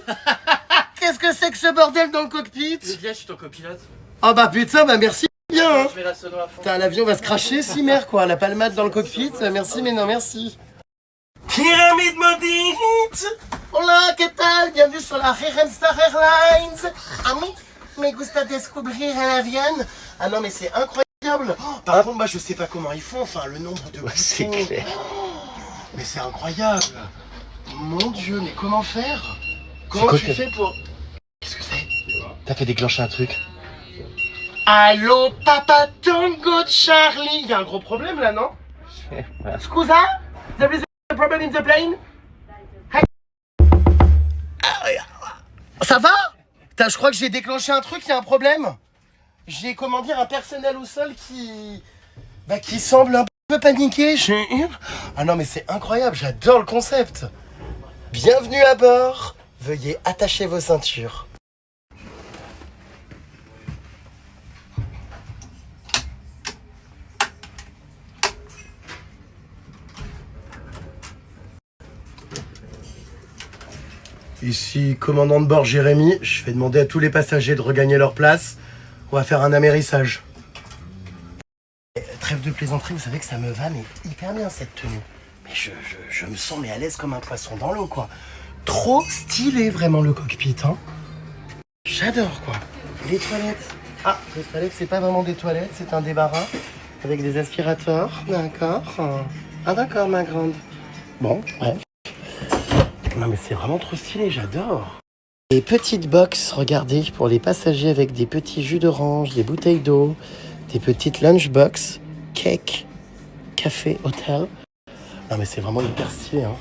Qu'est-ce que c'est que ce bordel dans le cockpit? Lydia, je suis ton copilote. Oh bah putain, bah merci bien hein. Je mets la sono à fond. Putain, l'avion va se cracher, si merde quoi, la palmade dans le cockpit, merci mais non merci. Pyramide Maudite. Hola, ¿qué tal? Bienvenue sur la Jerem Star Airlines. A mí me gusta descubrir el avión. Ah non mais c'est incroyable. Oh, par contre, moi je sais pas comment ils font, enfin le nombre de boutons. C'est clair. Mais c'est incroyable. Mon Dieu, mais comment faire? Comment tu fais pour... Qu'est-ce que c'est? T'as fait déclencher un truc. Allô, Papa Tango Charlie. Il y a un gros problème là, non? Scusa? There is a problem in the plane? Hey. Ça va? Putain, je crois que j'ai déclenché un truc, il y a un problème. J'ai, comment dire, un personnel au sol qui semble un peu paniqué. Ah non, mais c'est incroyable, j'adore le concept. Bienvenue à bord. Veuillez attacher vos ceintures. Ici, commandant de bord Jérémy, je vais demander à tous les passagers de regagner leur place. On va faire un amérissage. Trêve de plaisanterie, vous savez que ça me va mais hyper bien cette tenue. Mais je me sens mais à l'aise comme un poisson dans l'eau quoi. Trop stylé vraiment le cockpit hein. J'adore quoi. Les toilettes. Ah, les toilettes c'est pas vraiment des toilettes, c'est un débarras avec des aspirateurs. D'accord. Ah d'accord ma grande. Bon, bref. Non mais c'est vraiment trop stylé, j'adore. Les petites box, regardez, pour les passagers avec des petits jus d'orange, des bouteilles d'eau, des petites lunchbox, cake, café, hôtel. Non mais c'est vraiment hyper stylé hein.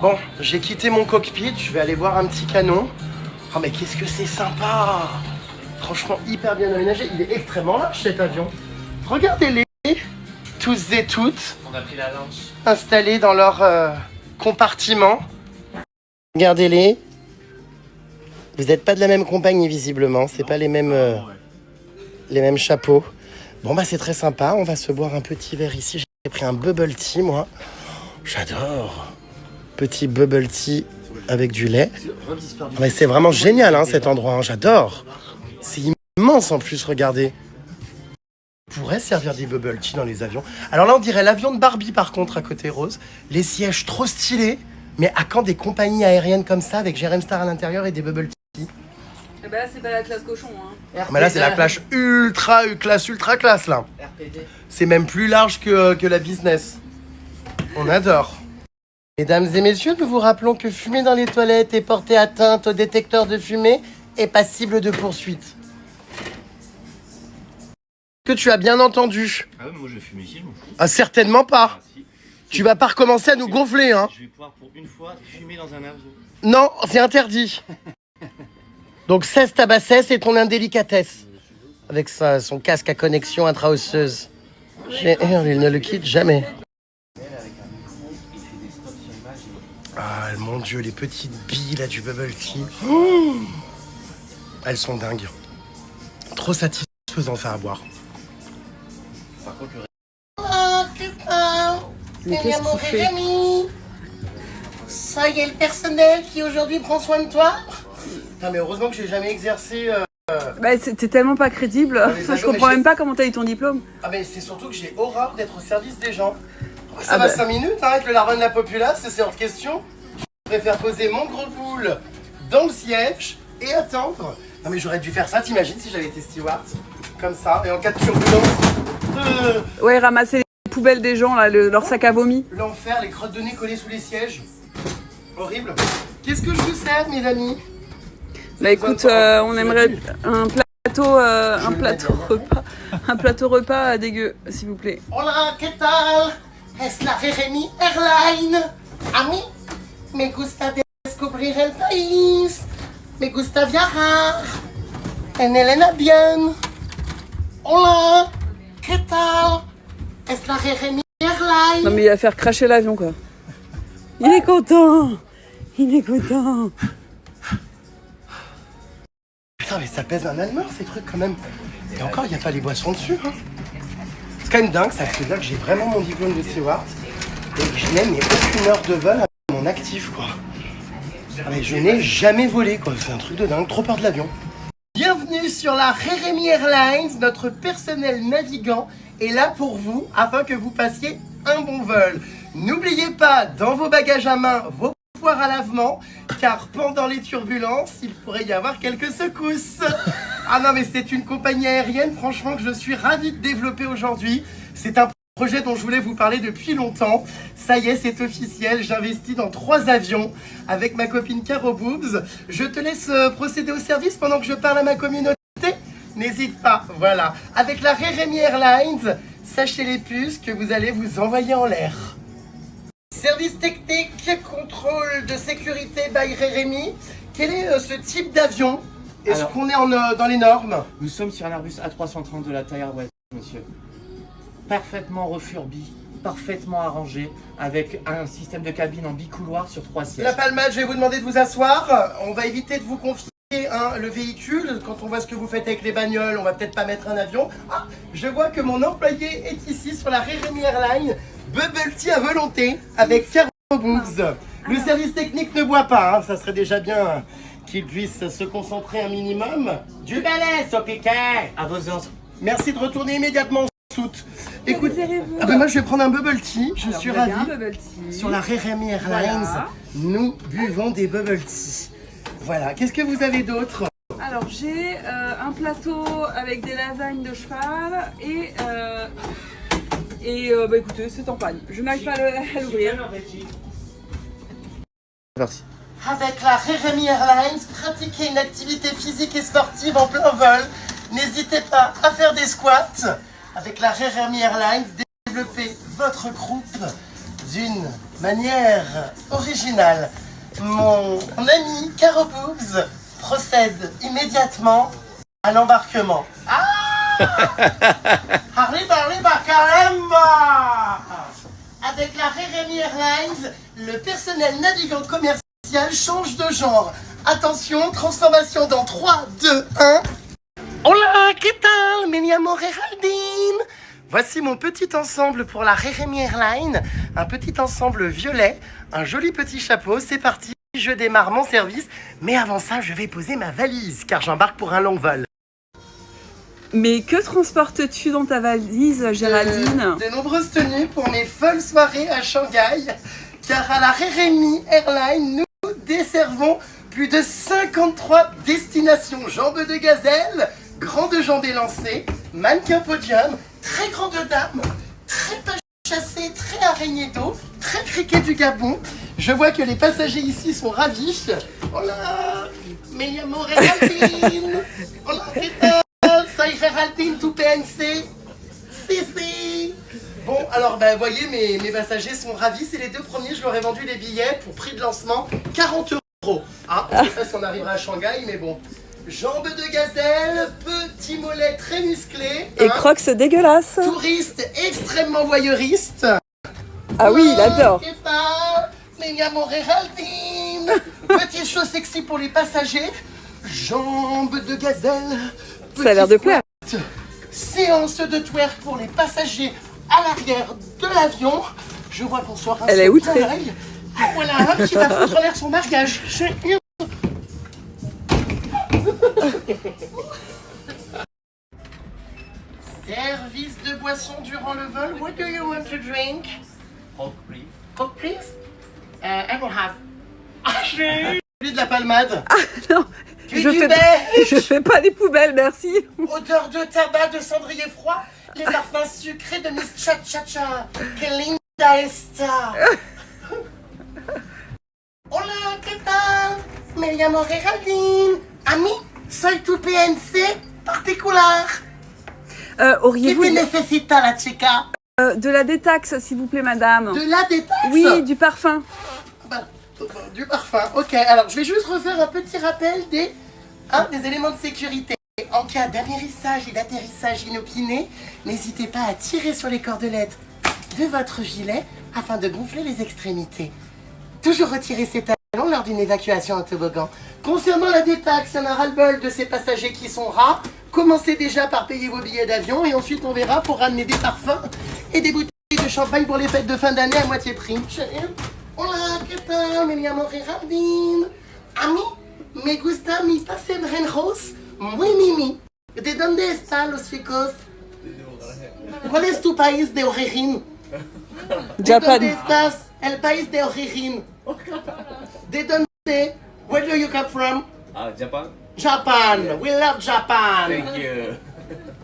Bon, j'ai quitté mon cockpit, je vais aller voir un petit canon. Oh mais qu'est-ce que c'est sympa. Franchement hyper bien aménagé, il est extrêmement large cet avion. Regardez-les, tous et toutes. On a pris la lunch. Installés dans leur compartiment. Regardez-les. Vous n'êtes pas de la même compagnie visiblement, c'est pas les mêmes chapeaux. Bon bah c'est très sympa, on va se boire un petit verre ici. J'ai pris un bubble tea moi. J'adore. Petit bubble tea avec du lait. Mais c'est vraiment génial hein, cet endroit, hein, j'adore. C'est immense en plus, regardez. On pourrait servir des bubble tea dans les avions. Alors là, on dirait l'avion de Barbie par contre à côté rose. Les sièges trop stylés. Mais à quand des compagnies aériennes comme ça avec Jérém Star à l'intérieur et des bubble tea? Eh ben là, c'est pas la classe cochon. Hein. Mais là, c'est la classe ultra classe là. C'est même plus large que la business. On adore. Mesdames et messieurs, nous vous rappelons que fumer dans les toilettes et porter atteinte au détecteur de fumée est passible de poursuite. Que tu as bien entendu. Ah ouais, moi je vais fumer ici, je m'en fous. Ah, certainement pas. Ah, si. Tu vas pas recommencer à nous gonfler, hein. Je vais pouvoir pour une fois fumer dans un avion. Non, c'est interdit. Donc cesse ta bassesse et ton indélicatesse. Avec son casque à connexion intra-osseuse. Il ne le quitte jamais. Ah mon Dieu, les petites billes là du bubble tea. Oh, elles sont dingues. Trop satisfaisant à boire. Par contre, le Mais qu'est-ce qu'il fait? Ça y est, le personnel qui aujourd'hui prend soin de toi. Putain, mais heureusement que j'ai jamais exercé. Bah, t'es tellement pas crédible. les Je avions, comprends mais même pas comment t'as eu ton diplôme. Ah, mais c'est surtout que j'ai horreur d'être au service des gens. Ça Ah va bah. 5 minutes hein, avec le larron de la populace, c'est hors de question. Je préfère poser mon gros boule dans le siège et attendre. Non, mais j'aurais dû faire ça, t'imagines si j'avais été steward? Comme ça, et en cas de turbulence. Ouais, ramasser les poubelles des gens, là, leur sac à vomi. L'enfer, les crottes de nez collées sous les sièges. Horrible. Qu'est-ce que je vous sers, mes amis? Bah écoute, on aimerait un plateau repas dégueu, s'il vous plaît. Hola, ¿qué tal? Es la Jeremy Airline. A mí me gusta descubrir el país. Me gusta viajar en el avión. Hola, ¿qué tal? Es la Jeremy Airline. Non mais il va faire cracher l'avion, quoi. Il est content. Il est content. Putain, mais ça pèse un Allemand, ces trucs, quand même. Et encore, il n'y a pas les boissons dessus, hein. C'est quand même dingue, ça fait là que j'ai vraiment mon diplôme de steward. Et que je n'ai mais aucune heure de vol à mon actif, quoi. Mais je n'ai jamais volé, quoi. C'est un truc de dingue, trop peur de l'avion. Bienvenue sur la Jeremy Airlines. Notre personnel navigant est là pour vous afin que vous passiez un bon vol. N'oubliez pas, dans vos bagages à main, vos poires à lavement, car pendant les turbulences, il pourrait y avoir quelques secousses. Ah non, mais c'est une compagnie aérienne, franchement, que je suis ravi de développer aujourd'hui. C'est un projet dont je voulais vous parler depuis longtemps. Ça y est, c'est officiel, j'investis dans 3 avions avec ma copine Caro Boobs. Je te laisse procéder au service pendant que je parle à ma communauté. N'hésite pas, voilà. Avec la Jeremy Airlines, sachez les puces que vous allez vous envoyer en l'air. Service technique, contrôle de sécurité by Jeremy. Quel est ce type d'avion? Est-ce qu'on est dans les normes? Nous sommes sur un Airbus A330 de la taille Airways, monsieur. Parfaitement refurbi, parfaitement arrangé, avec un système de cabine en bicouloir sur 3 sièges. La palmade, je vais vous demander de vous asseoir. On va éviter de vous confier le véhicule. Quand on voit ce que vous faites avec les bagnoles, on va peut-être pas mettre un avion. Ah, je vois que mon employé est ici sur la Jeremy Airlines. Bubble tea à volonté avec Caro Boobs. Le service technique ne boit pas, hein. Ça serait déjà bien qu'il puisse se concentrer un minimum. Du balai, au piquet. À vos ordres. Merci de retourner immédiatement en soute. Écoute, désirez-vous? ah ben moi je vais prendre un bubble tea. Je Alors, suis vous avez ravi. un bubble tea. Sur la Jeremy Airlines, Voilà. nous buvons des bubble tea. Voilà. Qu'est-ce que vous avez d'autre? Alors j'ai un plateau avec des lasagnes de cheval et bah écoutez, c'est en panne. Je n'arrive pas à l'ouvrir. Merci. Avec la Jeremy Airlines, pratiquez une activité physique et sportive en plein vol. N'hésitez pas à faire des squats. Avec la Jeremy Airlines, développez votre groupe d'une manière originale. Mon ami Caro Boobs procède immédiatement à l'embarquement. Ah! Arriba, arriba, caramba! Avec la Jeremy Airlines, le personnel navigant commercial change de genre. Attention, transformation dans 3, 2, 1. Hola, ¿qué tal? Me llamo Geraldine. Voici mon petit ensemble pour la Jeremy Airlines. Un petit ensemble violet, un joli petit chapeau. C'est parti. Je démarre mon service, mais avant ça, je vais poser ma valise, car j'embarque pour un long vol. Mais que transportes-tu dans ta valise, Géraldine? De nombreuses tenues pour mes folles soirées à Shanghai, car à la RMI Airlines, nous desservons plus de 53 destinations. Jambes de gazelle, grande jambe élancée, mannequin podium, très grande dame, très pas chassée, très araignée d'eau, très criquet du Gabon. Je vois que les passagers ici sont ravis. Hola, me llamo Géraldine. Hola, ¿qué tal? Soy Géraldine, tu PNC. Si. Bon, alors, vous voyez, mes passagers sont ravis. C'est les 2 premiers. Je leur ai vendu les billets pour prix de lancement 40 €. Ah, je sais pas si on arrivera à Shanghai, mais bon. Jambes de gazelle, petit mollet très musclé. Et crocs dégueulasses. Touriste extrêmement voyeuriste. Ah oui, il adore. ¿Qué tal? Me llamo Géraldine. Petite chose sexy pour les passagers. Jambes de gazelle. Ça a l'air de plaire. Squat. Séance de twerk pour les passagers à l'arrière de l'avion. Je vois qu'on soit Elle est outrée. Voilà un qui va foutre en l'air son mariage. Service de boisson durant le vol. What do you want to drink? Coke, please. Coke, please. I will have. De la palmade. Non, je fais pas les poubelles, merci. Odeur de tabac, de cendrier froid. Les parfums sucrés de Miss Cha-Cha-Cha. Que linda está. Hola, ¿qué tal? Me llamo Géraldine. A mí, soy tu PNC particular. ¿Qué Auriez-vous te necesita la chica? de la détaxe, s'il vous plaît, madame? De la détaxe? Oui, du parfum. Du parfum. Ok, alors je vais juste refaire un petit rappel des éléments de sécurité. En cas d'amérissage et d'atterrissage inopiné, n'hésitez pas à tirer sur les cordelettes de votre gilet afin de gonfler les extrémités. Toujours retirer ses talons lors d'une évacuation en toboggan. Concernant la détaxe, il y en a ras-le-bol de ces passagers qui sont rares. Commencez déjà par payer vos billets d'avion et ensuite on verra pour ramener des parfums et des bouteilles de champagne pour les fêtes de fin d'année à moitié prix. Hola, ¿qué tal? Me llamo Géraldine. A mí me gusta mi pasebrenjos muy mimi. ¿De dónde están los chicos? ¿Cuál es tu país de origen? ¿De Japan. dónde estás? El país de origen. ¿De dónde? Where do you come from? Japan. Japan. We love Japan. Thank you.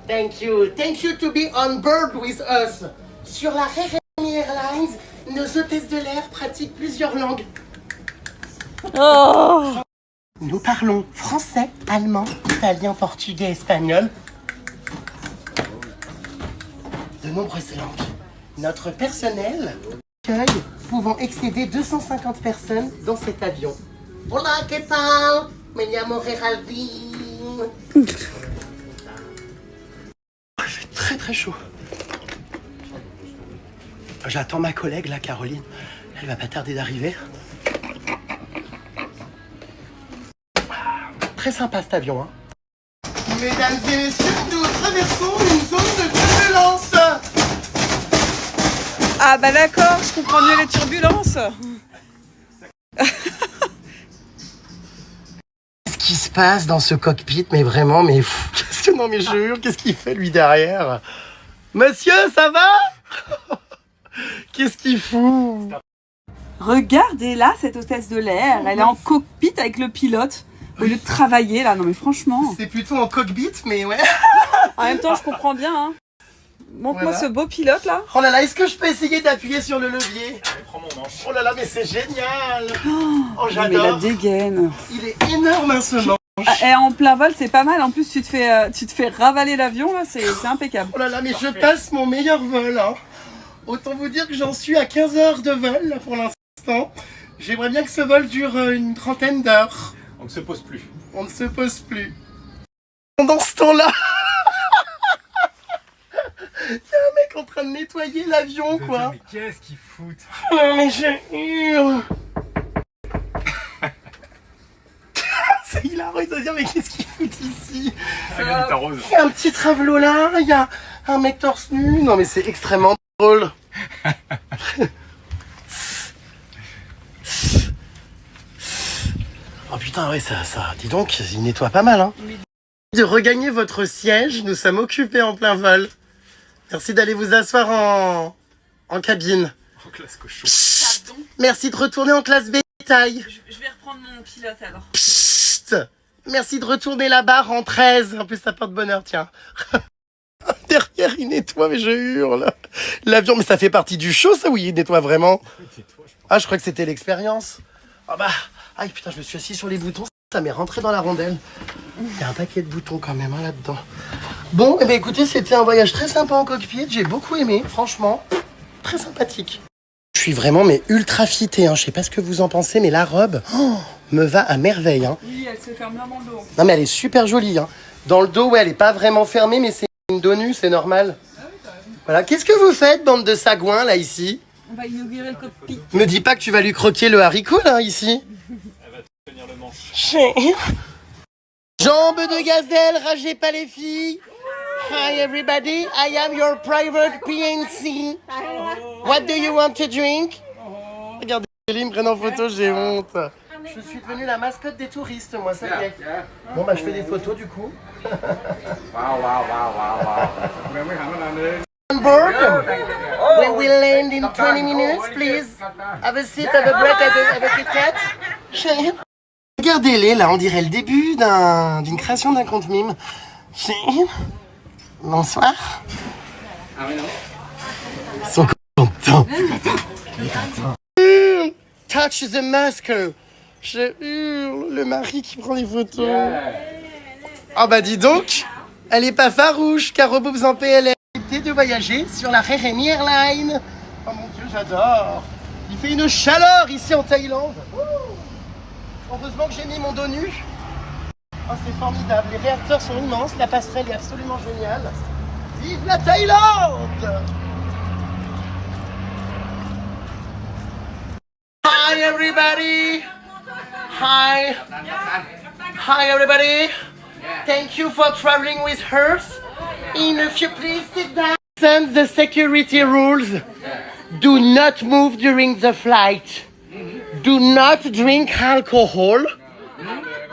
Thank you. Thank you to be on board with us. Sur la RMI Airlines, nos hôtesses de l'air pratiquent plusieurs langues. Oh. Nous parlons français, allemand, italien, portugais, espagnol. De nombreuses langues. Notre personnel accueille pouvant excéder 250 personnes dans cet avion. Hola, ¿qué tal? Me llamo Géraldine. Il fait très très chaud. J'attends ma collègue là, Caroline. Elle va pas tarder d'arriver. Très sympa cet avion, hein. Mesdames et messieurs, nous traversons une zone de turbulence. Ah bah d'accord, je comprends mieux les turbulences. Qu'est-ce qui se passe dans ce cockpit? Mais vraiment, mais fou. Qu'est-ce que non mais je jure, qu'est-ce qu'il fait lui derrière? Monsieur, ça va? Qu'est-ce qu'il fout? Regardez là cette hôtesse de l'air, elle est en cockpit avec le pilote au lieu de travailler là. Non mais franchement. C'est plutôt en cockpit, mais ouais. En même temps, je comprends bien. Hein. Montre-moi Voilà. ce beau pilote là. Oh là là, est-ce que je peux essayer d'appuyer sur le levier? Allez, prends mon manche. Oh là là, mais c'est génial. Oh, Mais la j'adore. dégaine. Il est énorme hein, ce manche. Et en plein vol, c'est pas mal. En plus, tu te fais ravaler l'avion là, c'est impeccable. Oh là là, mais je passe mon meilleur vol. Hein. Autant vous dire que j'en suis à 15 heures de vol là, pour l'instant. J'aimerais bien que ce vol dure une trentaine d'heures. On ne se pose plus. On ne se pose plus. Pendant ce temps-là, il y a un mec en train de nettoyer l'avion, quoi. Mais qu'est-ce qu'ils foutent? Oh, mais je hurle. C'est hilarant, il doit dire, mais qu'est-ce qu'il fout ici? Regarde, ta rose. Il y a un petit travelot là, il y a un mec torse nu. Non, mais c'est extrêmement drôle. putain, ouais, ça, dis donc, il nettoie pas mal, hein. De regagner votre siège, nous sommes occupés en plein vol. Merci d'aller vous asseoir en cabine. En classe cochon. Psst. Merci de retourner en classe bétail. Je vais reprendre mon pilote alors. Psst. Merci de retourner la barre en 13. En plus, ça porte bonheur, tiens. Derrière, il nettoie, mais je hurle. L'avion, mais ça fait partie du show, ça, oui, il nettoie vraiment. Ah, je crois que c'était l'expérience. Ah bah, aïe, putain, je me suis assis sur les boutons. Ça m'est rentré dans la rondelle. Il y a un paquet de boutons quand même, hein, là-dedans. Bon, eh ben, écoutez, c'était un voyage très sympa en cockpit. J'ai beaucoup aimé, franchement. Très sympathique. Je suis vraiment, mais ultra fitée, hein. Je sais pas ce que vous en pensez, mais la robe me va à merveille, hein. Oui, elle se ferme bien dans le dos. Non, mais elle est super jolie, hein. Dans le dos, ouais, elle est pas vraiment fermée, mais c'est une dos nue, c'est normal. Voilà. Qu'est-ce que vous faites, bande de sagouins, là, ici? On va inaugurer le cockpit. Me dis pas que tu vas lui croquer le haricot, là, ici. Elle va tenir le manche. Jambes de gazelle, ragez pas les filles. Hi everybody, I am your private PNC. What do you want to drink? Regardez, ils me prennent en photo, j'ai honte. Je suis devenue la mascotte des touristes, moi, ça y est. Bon, bah, je fais des photos, du coup. Hamburg. We will land in 20 minutes, please. Have a seat, have a break, have a Kit Kat. Regardez-les, là, on dirait le début d'une création d'un conte mime. Bonsoir. Ils sont contents. Touch the muscle. Je hurle, le mari qui prend les photos. Ah bah dis donc, elle est pas farouche, Caro Boobs en PLR. De voyager sur la Remy Airline. Oh mon Dieu, j'adore. Il fait une chaleur ici en Thaïlande. Heureusement que j'ai mis mon dos nu. Oh, c'est formidable. Les réacteurs sont immenses. La passerelle est absolument géniale. Vive la Thaïlande! Hi everybody. Hi. Hi everybody. Thank you for traveling with us. If you please sit down. The security rules. Do not move during the flight. Do not drink alcohol.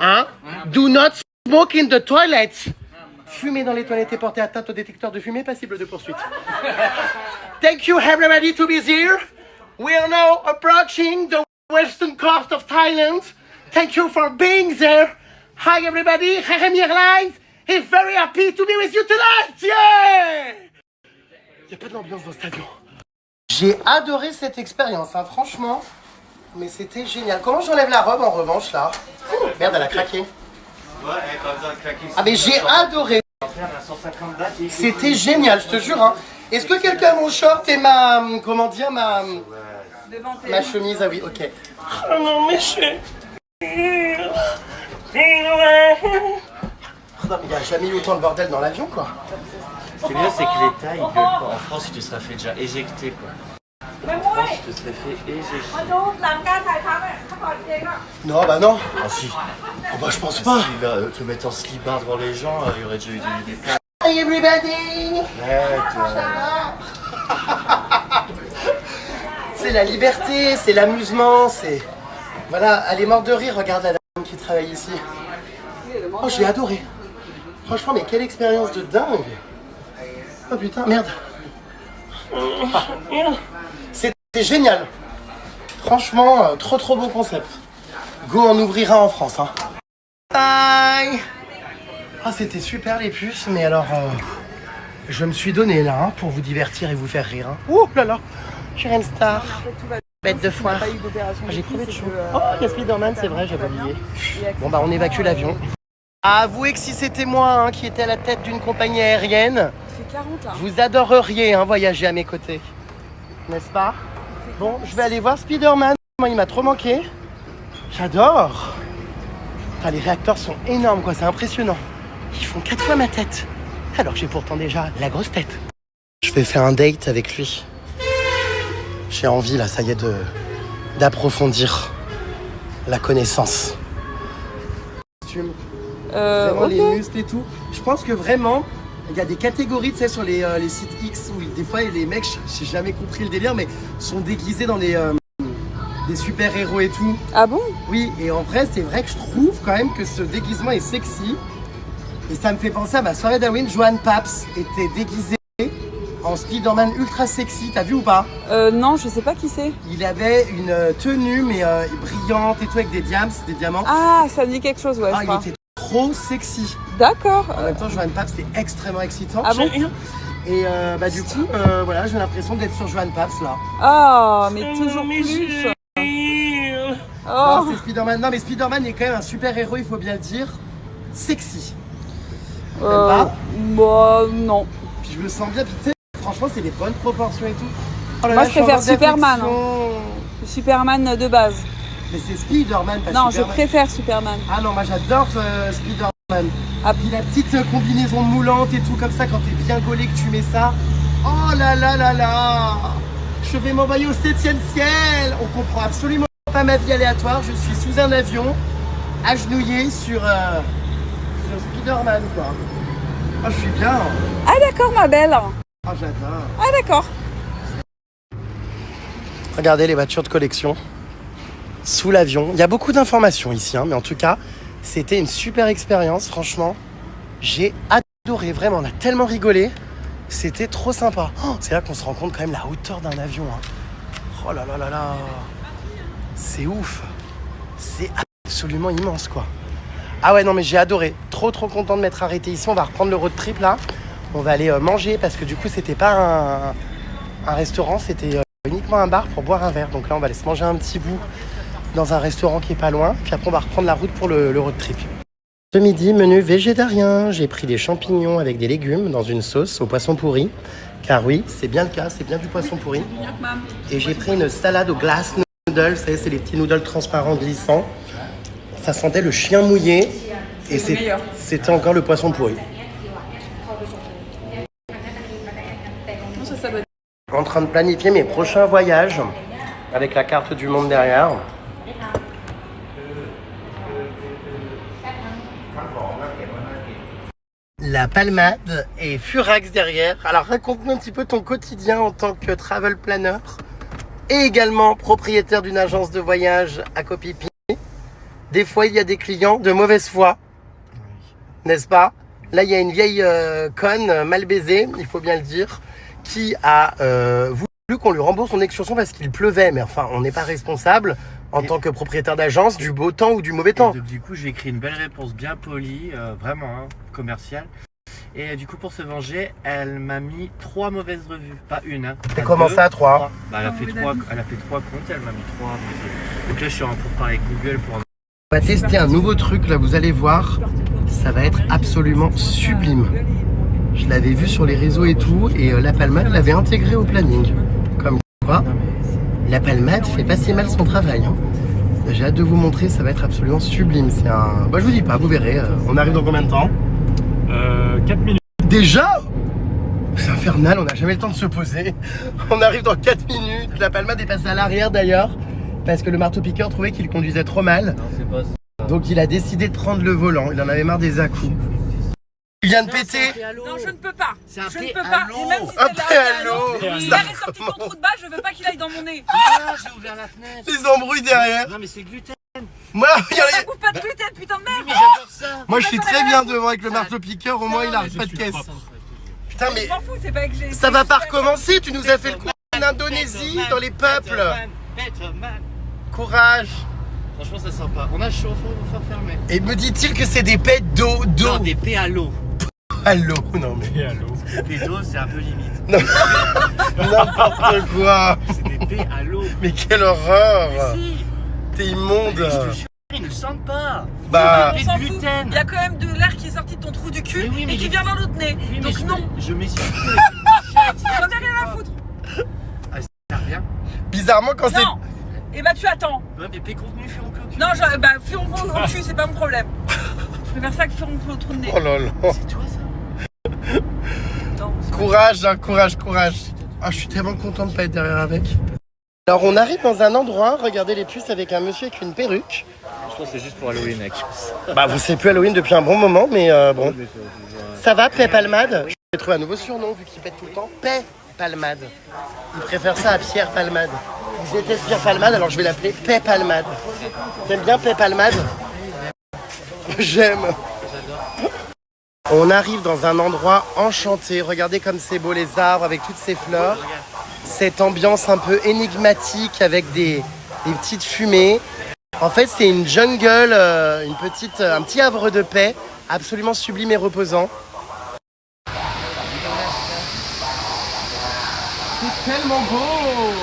Hein? Do not smoke in the toilets. Fumer dans les toilettes et porter atteinte au détecteur de fumée passible de poursuite. Thank you everybody to be here. We are now approaching the western coast of Thailand. Thank you for being there. Hi everybody, Remy Airlines is very happy to be with you tonight. Yeah! Il n'y a pas d'ambiance dans cet avion. J'ai adoré cette expérience, hein, franchement. Mais c'était génial. Comment j'enlève la robe en revanche là? Merde, elle a craqué. Ouais, elle a pas besoin de claquer. Ah mais j'ai adoré. C'était génial, je te jure. Hein. Est-ce que quelqu'un a mon short et ma... Comment dire, ma chemise? Ah oui, ok. Oh non, mais je... Non, mais il n'y a jamais eu autant de bordel dans l'avion, quoi. Ce qui est bien, c'est que les Thaïs, ils gueulent pas. En France, tu te serais fait déjà éjecter, quoi. En France, tu te serais fait éjecter. Non, bah non. Ah si. Oh, bah je pense pas. Si, là, te mettre en slibard devant les gens, il y aurait déjà eu des places. Hi everybody. C'est la liberté, c'est l'amusement, c'est... Voilà, elle est morte de rire, regarde la dame qui travaille ici. Oh, j'ai adoré. Franchement, mais quelle expérience de dingue. Oh putain, merde. C'était génial. Franchement, trop bon concept. Go, on ouvrira en France. Hein. Bye. Ah, c'était super les puces, mais alors... je me suis donné là, hein, pour vous divertir et vous faire rire. Hein. Ouh là là, je suis une star. Bête de foire. Ah, j'ai crevé de chaud. Oh, il y a Spider-Man, c'est vrai, j'avais oublié. Bon bah, on évacue l'avion. Avouez que si c'était moi hein, qui était à la tête d'une compagnie aérienne, vous adoreriez hein, voyager à mes côtés. N'est-ce pas? Bon, je vais aller voir Spider-Man. Il m'a trop manqué. J'adore. Enfin, les réacteurs sont énormes, quoi. C'est impressionnant. Ils font 4 fois ma tête. Alors que j'ai pourtant déjà la grosse tête. Je vais faire un date avec lui. J'ai envie, là, ça y est, d'approfondir la connaissance. Vraiment les muscles et tout. Je pense que vraiment, il y a des catégories, tu sais, sur les sites X où des fois les mecs, j'ai jamais compris le délire, mais sont déguisés dans des des super-héros et tout. Ah bon? Oui, et en vrai, c'est vrai que je trouve quand même que ce déguisement est sexy. Et ça me fait penser à ma soirée d'Halloween. Johan Paps était déguisé en Spider-Man ultra sexy, t'as vu ou pas? Non, je sais pas qui c'est. Il avait une tenue mais brillante et tout avec des diamants. Ah, ça me dit quelque chose, ouais, je Il crois. était trop sexy. D'accord. En même temps, Johan Paps, c'était extrêmement excitant. Ah bon? Et du coup, voilà, j'ai l'impression d'être sur Johan Paps là. Ah, mais toujours plus. Non, Oh. c'est Spider-Man. Non, mais Spider-Man est quand même un super-héros, il faut bien le dire. Sexy. pas Bah, non. Puis je me sens bien, puis tu sais, franchement, c'est des bonnes proportions et tout. Oh là Moi, là, je préfère suis en Superman, d'affection. Superman de base. Mais c'est Spider-Man, pas Non, Superman. je préfère Superman. Ah non, moi j'adore Spider-Man. Ah. Puis la petite combinaison moulante et tout comme ça, quand t'es bien gaulé que tu mets ça. Oh là là là là. Je vais m'envoyer au 7e ciel. On comprend absolument pas ma vie aléatoire. Je suis sous un avion, agenouillé sur Spider-Man, quoi. Ah, je suis bien. Ah d'accord, ma belle. Ah, j'adore. Ah d'accord. Regardez les voitures de collection sous l'avion. Il y a beaucoup d'informations ici, hein, mais en tout cas, c'était une super expérience, franchement. J'ai adoré, vraiment, on a tellement rigolé. C'était trop sympa. Oh, c'est là qu'on se rend compte quand même la hauteur d'un avion. Hein. Oh là là là là. C'est ouf. C'est absolument immense, quoi. Ah ouais, non, mais j'ai adoré. Trop content de m'être arrêté ici. On va reprendre le road trip, là. On va aller manger, parce que du coup, c'était pas un restaurant, c'était uniquement un bar pour boire un verre. Donc là, on va aller se manger un petit bout dans un restaurant qui est pas loin. Puis après, on va reprendre la route pour le road trip. Ce midi, menu végétarien. J'ai pris des champignons avec des légumes dans une sauce au poisson pourri. Car oui, c'est bien le cas, c'est bien du poisson pourri. Et j'ai pris une salade au glass noodles. Vous savez, c'est les petits noodles transparents glissants. Ça sentait le chien mouillé. Et c'était encore le poisson pourri. En train de planifier mes prochains voyages avec la carte du monde derrière. La Palmade et Furax derrière. Alors raconte-nous un petit peu ton quotidien en tant que travel planner et également propriétaire d'une agence de voyage à Copipi. Des fois il y a des clients de mauvaise foi, n'est-ce pas? Là il y a une vieille conne mal baisée, il faut bien le dire, qui a voulu qu'on lui rembourse son excursion parce qu'il pleuvait. Mais enfin on n'est pas responsable en tant que propriétaire d'agence du beau temps ou du mauvais temps. Donc, du coup, j'ai écrit une belle réponse bien polie, vraiment commerciale. Et du coup, pour se venger, elle m'a mis 3 mauvaises revues, pas une. Hein, Et comment ça, 3? Bah, elle a fait 3 comptes et elle m'a mis 3 mauvaises revues. Donc là, je suis en pourparlers avec Google pour... On va tester un nouveau truc, là vous allez voir, ça va être absolument sublime. Je l'avais vu sur les réseaux et tout, et la Palmade l'avait intégré au planning. Comme quoi, la Palmade fait pas si mal son travail. Hein. J'ai hâte de vous montrer, ça va être absolument sublime. C'est un... Bah, je vous dis pas, vous verrez. On arrive dans combien de temps? 4 minutes. Déjà? C'est infernal, on n'a jamais le temps de se poser. On arrive dans 4 minutes. La Palmade est passée à l'arrière d'ailleurs, parce que le marteau-piqueur trouvait qu'il conduisait trop mal. Non, c'est pas ça. Donc il a décidé de prendre le volant. Il en avait marre des à-coups. Il vient de péter. Non, je ne peux pas. C'est un Je ne pré peux pas. à Et même si Un c'est pré à l'eau. il Ça avait sorti ton trou de balle, je veux pas qu'il aille dans mon nez. Ah, j'ai ouvert la fenêtre. Les embrouilles derrière. Non, mais c'est gluten. Moi, regardez. Ça bouffe pas de gluten, putain de Oui, merde. mais j'adore ça. Moi je suis très bien devant avec le marteau-piqueur. Au moins il a je pas de suis caisse. propre. Putain mais Je m'en fous, c'est pas que j'ai. ça va pas recommencer. Tu nous as fait le coup en Indonésie dans les peuples. Peterman. Courage. Franchement, ça sent pas. On a chaud, faut vous faire fermer. Et me dit-il que c'est des pets d'eau. Non, des P à l'eau. Allô. Non mais. Et allô. Des P d'eau, c'est un peu limite. N'importe quoi. C'est des P à l'eau. Mais quelle horreur. Si. T'es immonde. Je te jure, ils ne sentent pas. Bah. On s'en fout. gluten. Il y a quand même de l'air qui est sorti de ton trou du cul Mais oui, mais et qui j'ai- vient dans l'autre nez. Oui, mais Donc non. Je m'essuie. J'en ai rien à foutre. Ça revient. Bizarrement quand c'est. Non. Et bah tu attends. Ouais, mais P contenu, fait oncle au cul. Non, furon au cul, c'est pas mon problème. Je préfère ça que furon au trou de nez. Oh là là. C'est toi ça. Non. Courage, hein, courage. Ah, je suis tellement content de pas être derrière avec. Alors on arrive dans un endroit, regardez les puces avec un monsieur avec une perruque. Je pense que c'est juste pour Halloween, mec. Bah vous savez plus Halloween depuis un bon moment, mais bon. Ça va, Paix Palmade? J'ai trouvé un nouveau surnom vu qu'il pète tout le temps. Paix Palmade. Il préfère ça à Pierre Palmade. Je déteste Pierre Palmade, alors je vais l'appeler Pep Palmade. T'aimes bien Pep Palmade? J'aime. On arrive dans un endroit enchanté. Regardez comme c'est beau, les arbres avec toutes ces fleurs. Cette ambiance un peu énigmatique avec des petites fumées. En fait, c'est une jungle, un petit havre de paix, absolument sublime et reposant. C'est tellement beau!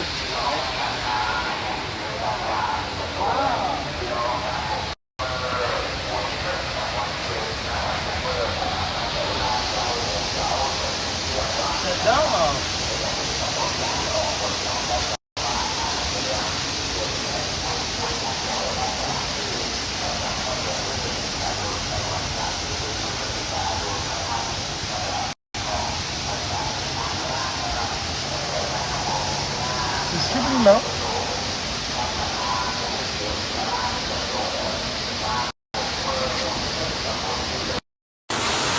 J'adore! C'est sublime, hein?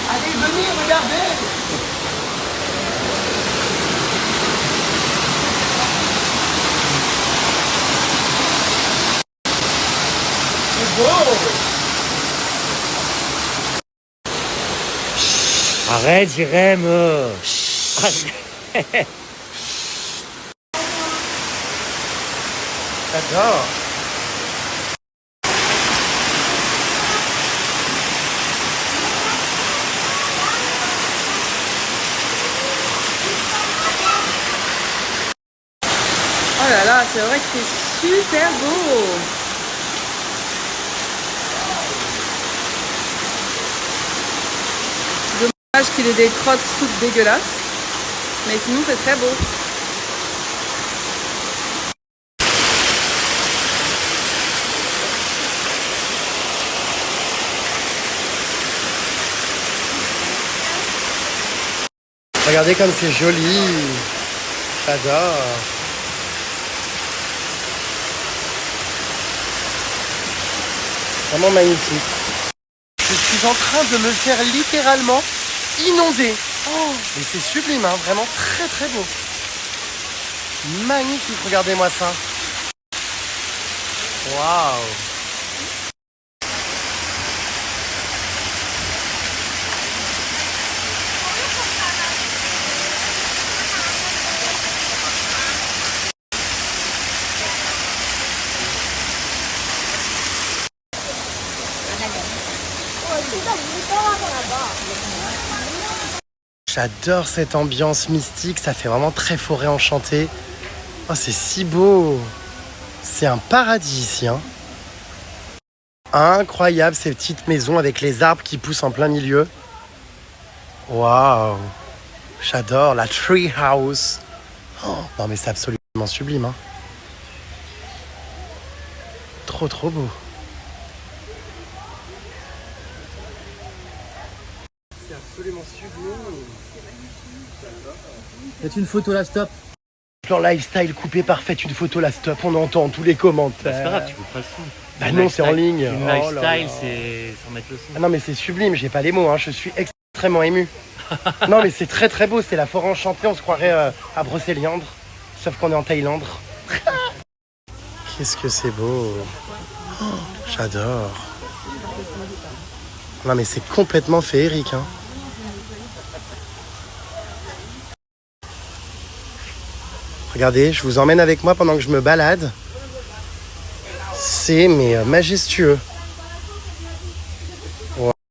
Allez, venez, regardez! C'est beau! Arrête, Jérém. J'adore! Oh là là, c'est vrai que c'est super beau. Dommage qu'il ait des crottes toutes dégueulasses. Mais sinon c'est très beau. Regardez comme c'est joli. J'adore. Vraiment magnifique. Je suis en train de me faire littéralement inonder. Oh, mais c'est sublime, hein, vraiment très très beau. Magnifique, regardez-moi ça. Waouh. J'adore cette ambiance mystique, ça fait vraiment très forêt enchantée. Oh, c'est si beau. C'est un paradis ici, hein. Incroyable ces petites maisons avec les arbres qui poussent en plein milieu. Waouh. J'adore la tree house. Oh, non mais c'est absolument sublime, hein. Trop trop beau. C'est absolument sublime. Faites une photo là, stop. Plan lifestyle coupé parfait, une photo la stop, on entend tous les commentaires. C'est pas grave, tu peux pas ça. Bah non, c'est en ligne. Une Oh là lifestyle, là. c'est sans mettre le son. Ah non mais c'est sublime, j'ai pas les mots, hein. Je suis extrêmement ému. Non mais c'est très très beau, c'est la forêt enchantée, on se croirait à Brocéliande, sauf qu'on est en Thaïlande. Qu'est-ce que c'est beau. Oh, j'adore. Non mais c'est complètement féerique, hein. Regardez, je vous emmène avec moi pendant que je me balade. C'est majestueux.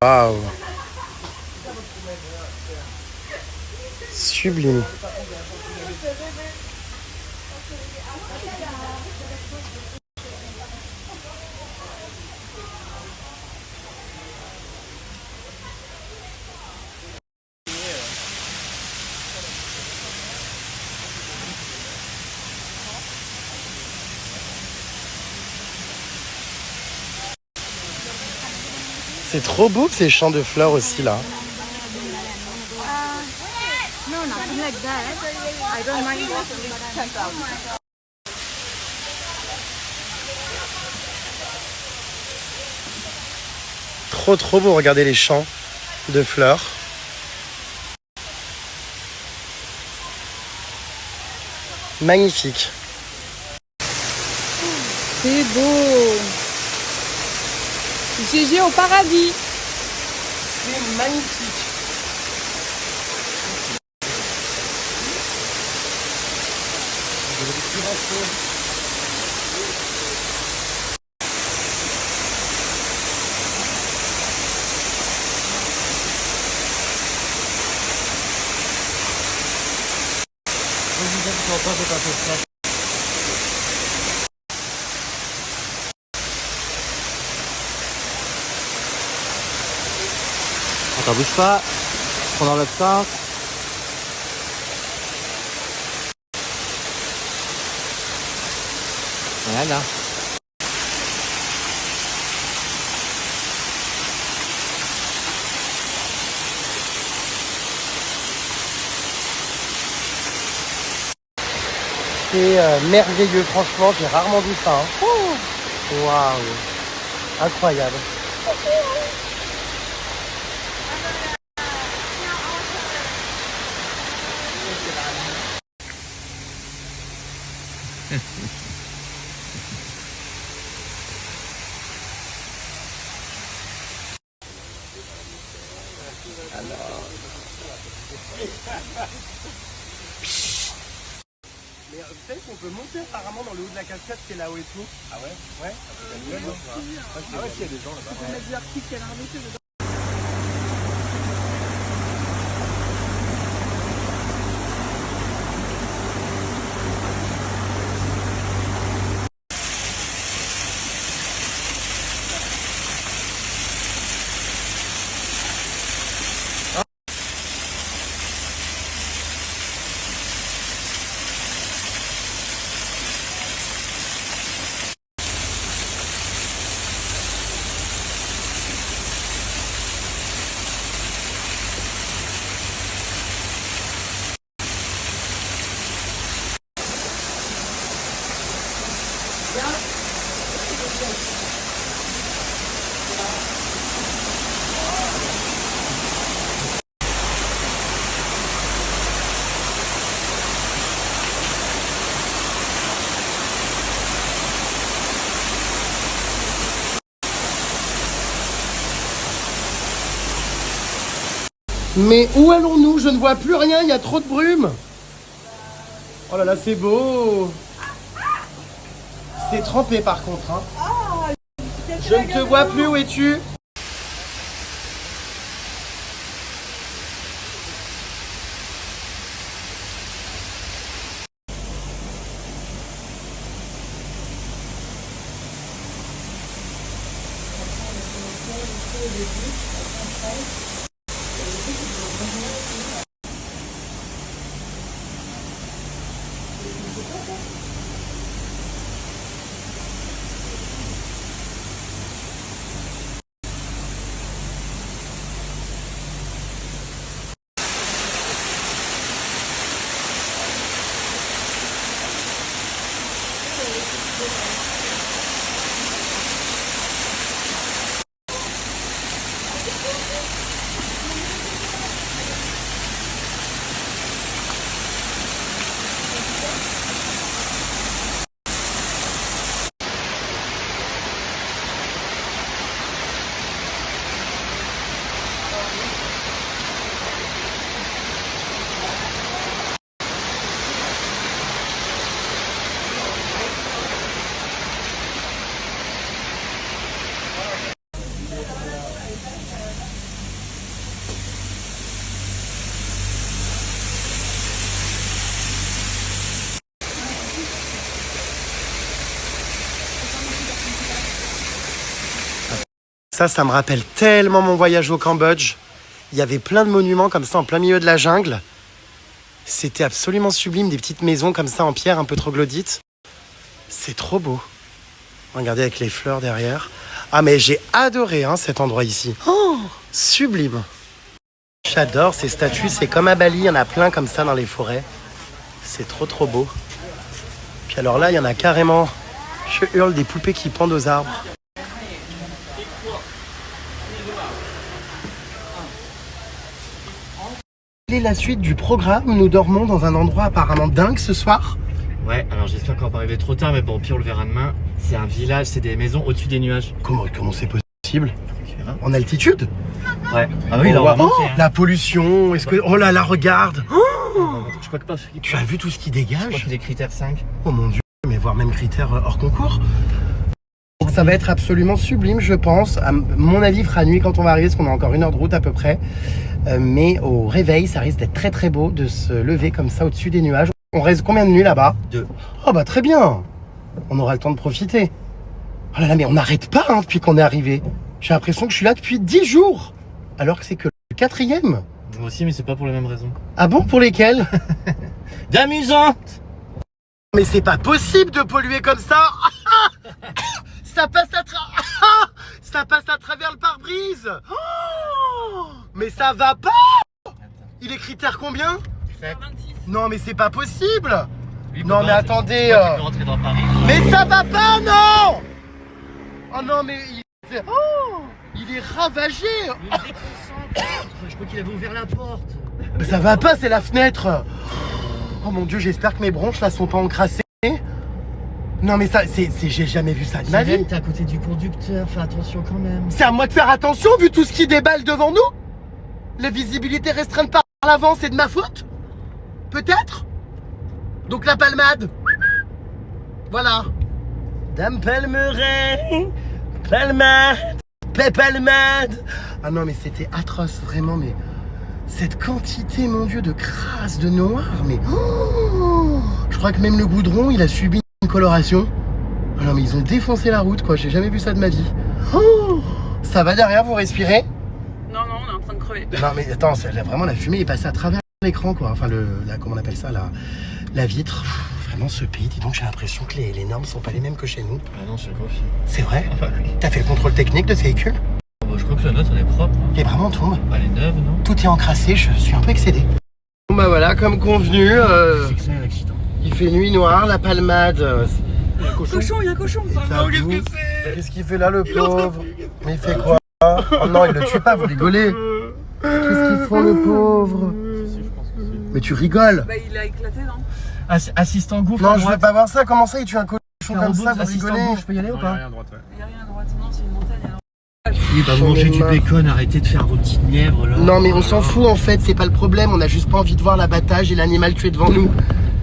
Waouh. Sublime. C'est trop beau ces champs de fleurs aussi là. No, nothing like that. I don't mind walking. Trop trop beau, regardez les champs de fleurs. Magnifique. C'est beau. GG au paradis. C'est magnifique. Attends, bouge pas. On enlève ça. Voilà. C'est merveilleux, franchement, j'ai rarement vu ça. Hein. Waouh, incroyable. Mais vous savez qu'on peut monter apparemment dans le haut de la cascade qui est là-haut et tout. Ah ouais? Ouais. Ah ouais, s'il y a des gens là-bas. On peut mettre du artificiel invité dedans. Mais où allons-nous? Je ne vois plus rien, il y a trop de brume. Oh là là, c'est beau. C'est trempé par contre. Hein. Je ne te vois plus, où es-tu? Ça me rappelle tellement mon voyage au Cambodge. Il y avait plein de monuments comme ça en plein milieu de la jungle. C'était absolument sublime, des petites maisons comme ça en pierre un peu troglodytes. C'est trop beau. Regardez avec les fleurs derrière. Ah mais j'ai adoré hein, cet endroit ici. Oh, sublime. J'adore ces statues, c'est comme à Bali, il y en a plein comme ça dans les forêts. C'est trop beau. Puis alors là, il y en a carrément, je hurle, des poupées qui pendent aux arbres. Quelle est la suite du programme? Nous dormons dans un endroit apparemment dingue ce soir. Ouais, alors j'espère qu'on va pas arriver trop tard, mais bon, au pire on le verra demain. C'est un village, c'est des maisons au-dessus des nuages. Comment c'est possible? En altitude? Ouais. Ah oui, là, on va monter, hein. La pollution, est-ce que... Oh là là, regarde. Je crois que pas. Tu as vu tout ce qui Je crois dégage? qu'il est critère 5. Oh mon Dieu, mais voire même critères hors concours. Ça va être absolument sublime, je pense. À mon avis, il fera nuit quand on va arriver, parce qu'on a encore 1 heure de route à peu près. Mais au réveil, ça risque d'être très très beau de se lever comme ça au-dessus des nuages. On reste combien de nuits là-bas? 2. Oh bah très bien. On aura le temps de profiter. Oh là là, mais on n'arrête pas hein, depuis qu'on est arrivé. J'ai l'impression que je suis là depuis 10 jours. Alors que c'est que le 4e. Moi aussi, mais c'est pas pour les mêmes raisons. Ah bon, pour lesquelles? D'amusante. Mais c'est pas possible de polluer comme ça. Ça passe ça passe à travers le pare-brise. Mais ça va pas. Il est critère combien? 26. Non mais c'est pas possible. Lui, Non peut mais pas- attendez. il peut rentrer dans Paris. Mais ça va pas, non. Oh non mais il est ravagé. Il se déconcentre. Je crois qu'il avait ouvert la porte. Mais ça va pas, c'est la fenêtre. Oh mon Dieu, j'espère que mes bronches là sont pas encrassées. Non mais ça, j'ai jamais vu ça de ma vie. T'es à côté du conducteur, fais attention quand même. C'est à moi de faire attention vu tout ce qui déballe devant nous. La visibilité restreinte par l'avant, c'est de ma faute? Peut-être. Donc la palmade. Voilà. Dame Palmeraie, palmade, palmade. Ah non mais c'était atroce, vraiment, mais cette quantité, mon Dieu, de crasse, de noir, mais... je crois que même le goudron, il a subi une coloration. Ah non mais ils ont défoncé la route, quoi, j'ai jamais vu ça de ma vie. Ça va derrière, vous respirez? Non, on est en train de crever. Non mais attends, vraiment la fumée est passée à travers l'écran, quoi. Enfin, comment on appelle ça, la vitre. Vraiment, ce pays, dis donc, j'ai l'impression que les normes sont pas les mêmes que chez nous. Ah non, je te confie. C'est vrai? Ah oui. T'as fait le contrôle technique de ce véhicule? Bon, je crois que la nôtre, elle est propre. Hein. Il est vraiment tombe. Elle est neuve, non? Tout est encrassé, je suis un peu excédé. Bon bah voilà, comme convenu, C'est que ça, un accident. il fait nuit noire, la palmade. Il y a un cochon. Il y a un cochon. Qu'est-ce qu'il fait là, le pauvre? Mais il fait quoi? Oh non, il le tue pas, vous rigolez. Qu'est-ce qu'ils font, le pauvre? Mais tu rigoles. Bah, il a éclaté, non? Assistant gouffre. Non, je veux pas voir ça. Comment ça, il tue un cochon comme ça, vous Assistant rigolez? gouffre, je peux y aller ou Non, il y a pas? rien à droite, ouais. Il n'y a rien à droite. Non, c'est une montagne. Alors. Oui, bah J'en ai manger du marre. bacon, arrêtez de faire vos petites mièvres là. Non mais on s'en fout en fait, c'est pas le problème, on a juste pas envie de voir l'abattage et l'animal tué devant nous.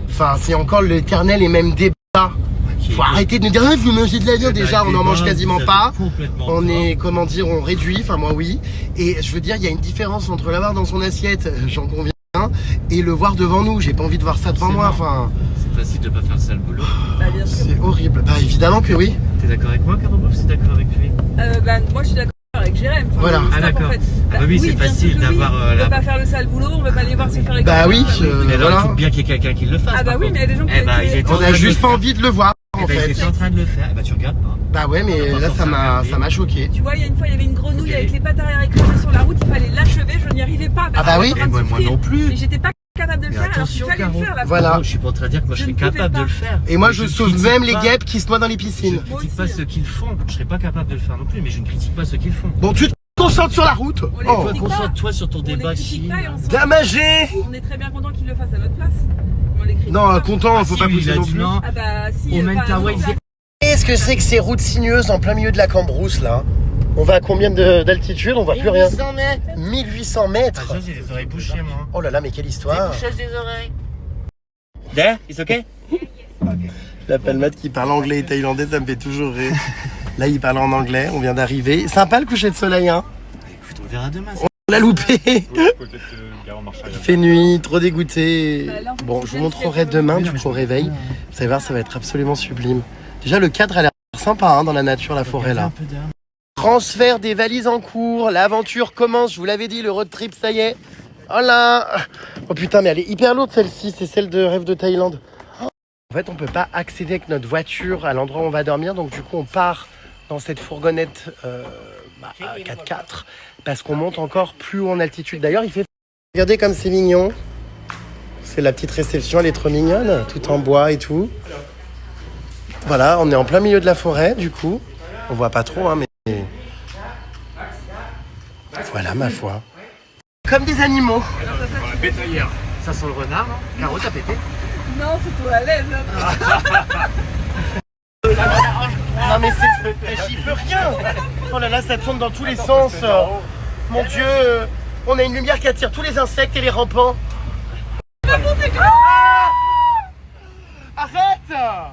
Enfin, c'est encore l'éternel et même débat. Faut arrêter de nous dire ah, vous mangez de la viande, déjà on en mange quasiment pas. On est, comment dire, on réduit, enfin moi oui. Et je veux dire, il y a une différence entre l'avoir dans son assiette, j'en conviens, et le voir devant nous. J'ai pas envie de voir ça devant moi, enfin... C'est facile de pas faire ça le boulot. Bah, bien sûr. C'est horrible. Bah évidemment que oui. T'es d'accord avec moi, Caro Bouffe? C'est d'accord avec lui? Bah, moi, je suis d'accord avec Jérém. Enfin, Voilà. stop, Ah, d'accord. en fait. Ah, bah oui, c'est bien facile sûr que d'avoir, On la- veut pas faire le sale boulot, on veut pas aller voir se faire les Bah oui, Mais alors, voilà. il faut bien qu'il y ait quelqu'un qui le fasse. Ah bah par oui, contre. mais il y a des gens qui... Eh bah, il était en On train a de juste le pas faire. envie de le voir Eh en bah, il fait. était en train de le faire. Eh bah, tu regardes pas. Bah ouais, mais On va là forcer à regarder. ça m'a choqué. Tu vois, il y a une fois, il y avait une grenouille avec les pattes arrière écrasées sur la route, il fallait l'achever, je n'y arrivais pas. Ah bah oui. j'étais en train de Et moi souffrir. non plus. Mais j'étais pas capable de le Mais faire, alors attention, qu'il fallait Caro. le faire. Là. Voilà. Je suis pas en train de dire que moi je Je serais ne pouvais capable pas. de le faire. Et moi Mais je sauve critique même les pas- guêpes qui se noient dans les Je piscines. ne critique pas aussi, ceux qui le font. Je serais pas capable de le faire non plus, mais je ne critique pas ceux qui le font. Bon, tu te concentres sur la route. On les Oh. Toi, critique pas. concentre-toi sur ton On les débat critique Chine. pas et on s'en- Damagé. On est très bien content qu'il le fasse à notre place. On les critique Non, pas. content, Ah, faut si, pas lui, il pousser a non dit plus. non. Ah bah si. Au Mentawai, bah, Qu'est-ce que c'est que ces routes sinueuses en plein milieu de la Cambrousse là? On va à combien d'altitude? On voit plus rien. 800 mètres. 1800 mètres. Ah, j'ai les oreilles bouchées, moi. Oh là là, mais quelle histoire. Bouchage des oreilles. There, it's okay? La palmade qui parle anglais et thaïlandais, ça me fait toujours rire. Là, il parle en anglais, on vient d'arriver. Sympa le coucher de soleil, hein? Écoute, on verra demain. On l'a loupé. Peut-être gare en marche Il arrière. fait nuit, trop dégoûté. Bah, là, en fait, Bon, c'est je vous elle montrerai qui a demain, Oui, du non, mais coup, au je réveil. comprends. Vous allez voir, ça va être absolument sublime. Déjà, le cadre a l'air sympa, hein, dans la nature, la forêt, là. Un peu d'air. Transfert des valises en cours, l'aventure commence, je vous l'avais dit, le road trip, ça y est. Oh là! Oh putain, mais elle est hyper lourde celle-ci, c'est celle de Rêve de Thaïlande. Oh. En fait, on peut pas accéder avec notre voiture à l'endroit où on va dormir, donc du coup, on part dans cette fourgonnette 4x4 parce qu'on monte encore plus haut en altitude. D'ailleurs, il fait... Regardez comme c'est mignon. C'est la petite réception, elle est trop mignonne, tout en bois et tout. Voilà, on est en plein milieu de la forêt, du coup. On voit pas trop, hein, mais... Voilà, ma foi. Comme des animaux. La bétaillère. Ça sent le renard, non? Caro, t'as pété? Non, c'est toi à l'aise. Non mais j'y peux rien. Oh là là, ça tourne dans tous les sens. Mon Dieu, on a une lumière qui attire tous les insectes et les rampants. Arrête!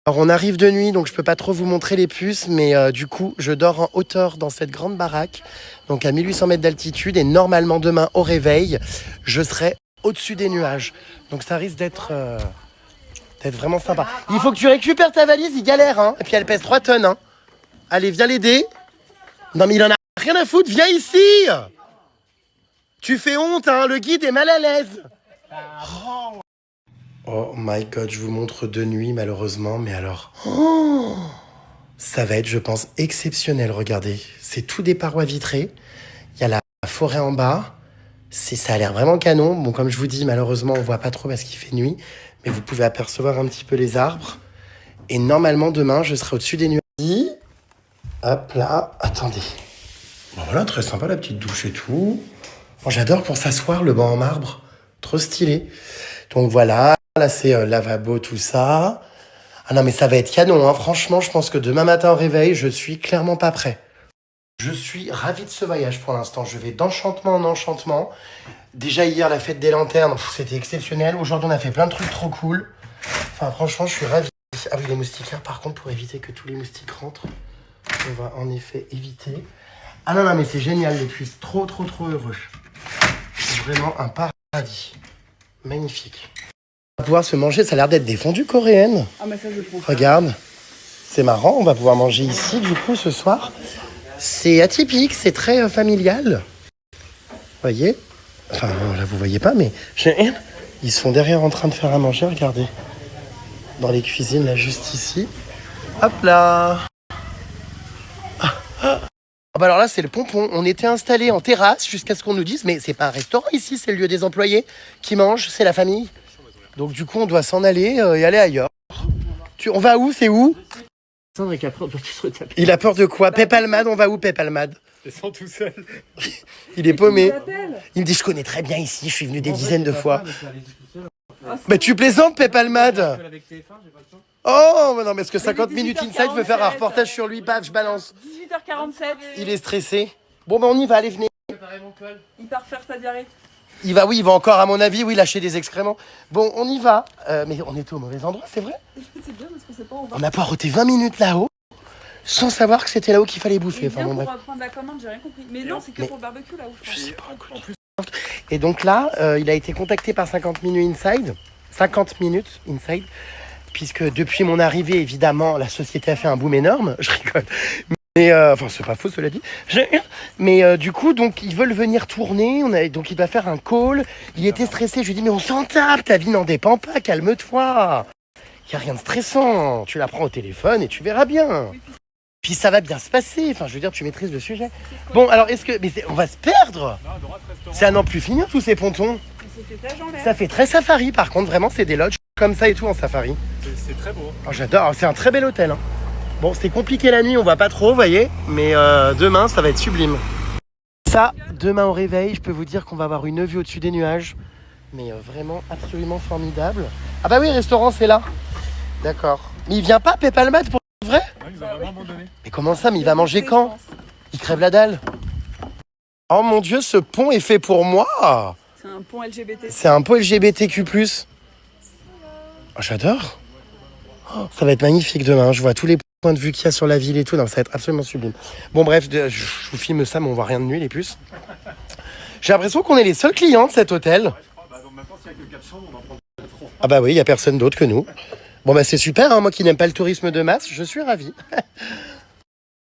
Alors on arrive de nuit, donc je peux pas trop vous montrer les puces, mais du coup je dors en hauteur dans cette grande baraque, donc à 1800 mètres d'altitude, et normalement demain au réveil, je serai au-dessus des nuages. Donc ça risque d'être vraiment sympa. Il faut que tu récupères ta valise, il galère, hein. Et puis elle pèse 3 tonnes, hein. Allez, viens l'aider. Non mais il en a rien à foutre, viens ici. Tu fais honte, hein, le guide est mal à l'aise. Oh my god, je vous montre de nuit malheureusement, mais alors... Oh, ça va être, je pense, exceptionnel, regardez. C'est tout des parois vitrées. Il y a la forêt en bas. Ça a l'air vraiment canon. Bon, comme je vous dis, malheureusement, on voit pas trop parce qu'il fait nuit. Mais vous pouvez apercevoir un petit peu les arbres. Et normalement, demain, je serai au-dessus des nuages. Hop là, attendez. Bon, voilà, très sympa la petite douche et tout. Bon, j'adore pour s'asseoir, le banc en marbre. Trop stylé. Donc voilà, là c'est lavabo, tout ça. Ah non, mais ça va être canon, hein. Franchement, je pense que demain matin au réveil, je suis clairement pas prêt. Je suis ravi de ce voyage pour l'instant. Je vais d'enchantement en enchantement. Déjà hier, la fête des lanternes, c'était exceptionnel. Aujourd'hui, on a fait plein de trucs trop cool. Enfin, franchement, je suis ravi. Ah oui, les moustiquaires, par contre, pour éviter que tous les moustiques rentrent, on va en effet éviter. Ah non, non, mais c'est génial, les puces. Trop, trop, trop heureux. C'est vraiment un paradis. Magnifique. On va pouvoir se manger, ça a l'air d'être des fondues coréennes. Ah, mais ça, je trouve. Regarde, c'est marrant, on va pouvoir manger ici, du coup, ce soir. C'est atypique, c'est très familial. Vous voyez? Enfin, là, vous voyez pas, mais... Ils sont derrière en train de faire à manger, regardez. Dans les cuisines, là, juste ici. Hop là. Bah alors là, c'est le pompon. On était installés en terrasse jusqu'à ce qu'on nous dise, mais c'est pas un restaurant ici, c'est le lieu des employés qui mangent, c'est la famille. Donc du coup, on doit s'en aller et aller ailleurs. On va où? C'est où? Il a peur de quoi? Pépalmade, on va où, Pépalmade? Descends tout seul. Il est paumé. Il me dit, je connais très bien ici, je suis venu des dizaines de fois. Mais tu plaisantes, Pépalmade? Oh, mais non, mais est-ce que 50 minutes inside veut faire un reportage sur lui? Paf, je balance. 18h47. Il est stressé. Bon, ben on y va, allez, venez. Il part faire sa diarrhée. Il va encore, à mon avis, oui, lâcher des excréments. Bon, on y va. Mais on était au mauvais endroit, c'est vrai? C'est bien parce qu'on sait pas où on va. On a poireauté 20 minutes là-haut, sans savoir que c'était là-haut qu'il fallait bouffer. Enfin, bon, pour bref. prendre la commande, j'ai rien compris. Mais non, c'est que pour le barbecue là où je Je sais pense. pas, écoute. Et donc là, il a été contacté par 50 minutes inside. 50 minutes inside. Puisque depuis mon arrivée, évidemment, la société a fait un boom énorme. Je rigole. Mais, enfin, c'est pas faux, cela dit. Mais du coup, donc, ils veulent venir tourner. Donc, il doit faire un call. Il était stressé. Je lui dis, mais on s'en tape. Ta vie n'en dépend pas. Calme-toi. Il n'y a rien de stressant. Tu la prends au téléphone et tu verras bien. Puis ça va bien se passer. Enfin, je veux dire, tu maîtrises le sujet. Bon, alors, est-ce que... Mais on va se perdre. C'est à n'en plus finir, tous ces pontons. Ça fait très safari, par contre. Vraiment, c'est des lodges comme ça et tout en safari. C'est très beau. Oh, j'adore. C'est un très bel hôtel, hein. Bon, c'est compliqué la nuit, on voit pas trop, vous voyez. Mais demain, ça va être sublime. Ça, demain au réveil, je peux vous dire qu'on va avoir une vue au-dessus des nuages. Mais vraiment absolument formidable. Ah bah oui, le restaurant, c'est là. D'accord. Mais il vient pas, Pépalmade, pour vrai? Ouais, il nous a vraiment abandonné. Mais comment ça? Mais il va manger quand? Il crève la dalle. Oh mon Dieu, ce pont est fait pour moi. C'est un pont LGBT. C'est un pont LGBTQ+. Oh, j'adore. Oh, ça va être magnifique demain. Je vois tous les points de vue qu'il y a sur la ville et tout. Non, ça va être absolument sublime. Bon, bref, je vous filme ça, mais on voit rien de nuit, les puces. J'ai l'impression qu'on est les seuls clients de cet hôtel. Ah bah oui, il n'y a personne d'autre que nous. Bon, bah c'est super, hein. Moi qui n'aime pas le tourisme de masse, je suis ravi.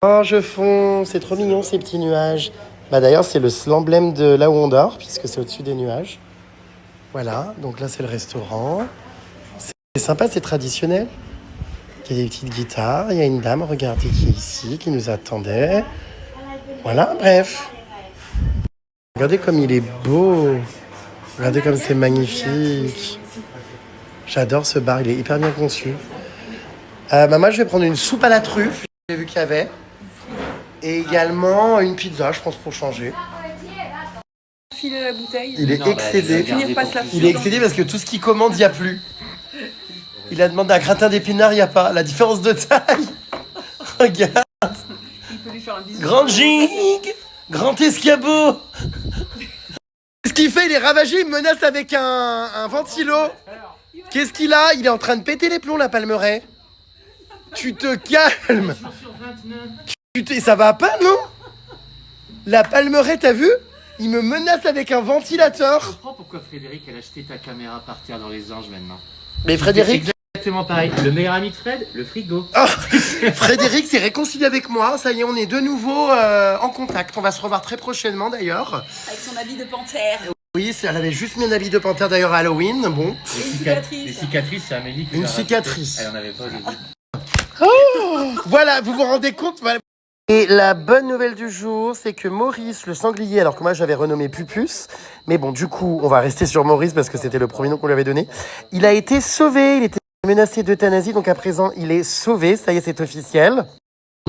Oh, je fonds. C'est trop mignon, ces petits nuages. Bah d'ailleurs, c'est l'emblème de là où on dort, puisque c'est au-dessus des nuages. Voilà, donc là, c'est le restaurant. C'est sympa, c'est traditionnel. Il y a des petites guitares, il y a une dame, regardez, qui est ici, qui nous attendait. Voilà, bref. Regardez comme il est beau. Regardez comme c'est magnifique. J'adore ce bar, il est hyper bien conçu. Moi, je vais prendre une soupe à la truffe, j'ai vu qu'il y avait. Et également une pizza, je pense, pour changer. Filer la bouteille. Il est excédé. Il est excédé parce que tout ce qu'il commande, il n'y a plus. Il a demandé un gratin d'épinards, il n'y a pas. La différence de taille. Regarde. Il peut lui faire un bisou. Grand jig. Grand escabeau. Qu'est-ce qu'il fait? Il est ravagé, il me menace avec un ventilo. Qu'est-ce qu'il a? Il est en train de péter les plombs, la Palmeraie. Tu te calmes. Ça va pas, non? La Palmeraie, t'as vu? Il me menace avec un ventilateur. Je comprends pourquoi Frédéric elle a acheté ta caméra par terre dans les anges maintenant. Mais Frédéric... Exactement pareil. Le meilleur ami de Fred, le frigo. Oh, Frédéric s'est réconcilié avec moi. Ça y est, on est de nouveau en contact. On va se revoir très prochainement d'ailleurs. Avec son habit de panthère. Oui, elle avait juste mis un habit de panthère d'ailleurs à Halloween. Bon. Les cicatrices, c'est Amélie qui Une l'a cicatrice. racheté. Elle en avait pas au début. Voilà, vous vous rendez compte? Voilà. Et la bonne nouvelle du jour, c'est que Maurice, le sanglier, alors que moi j'avais renommé Pupus, mais bon, du coup, on va rester sur Maurice parce que c'était le premier nom qu'on lui avait donné. Il a été sauvé, il était menacé d'euthanasie, donc à présent, il est sauvé, ça y est, c'est officiel.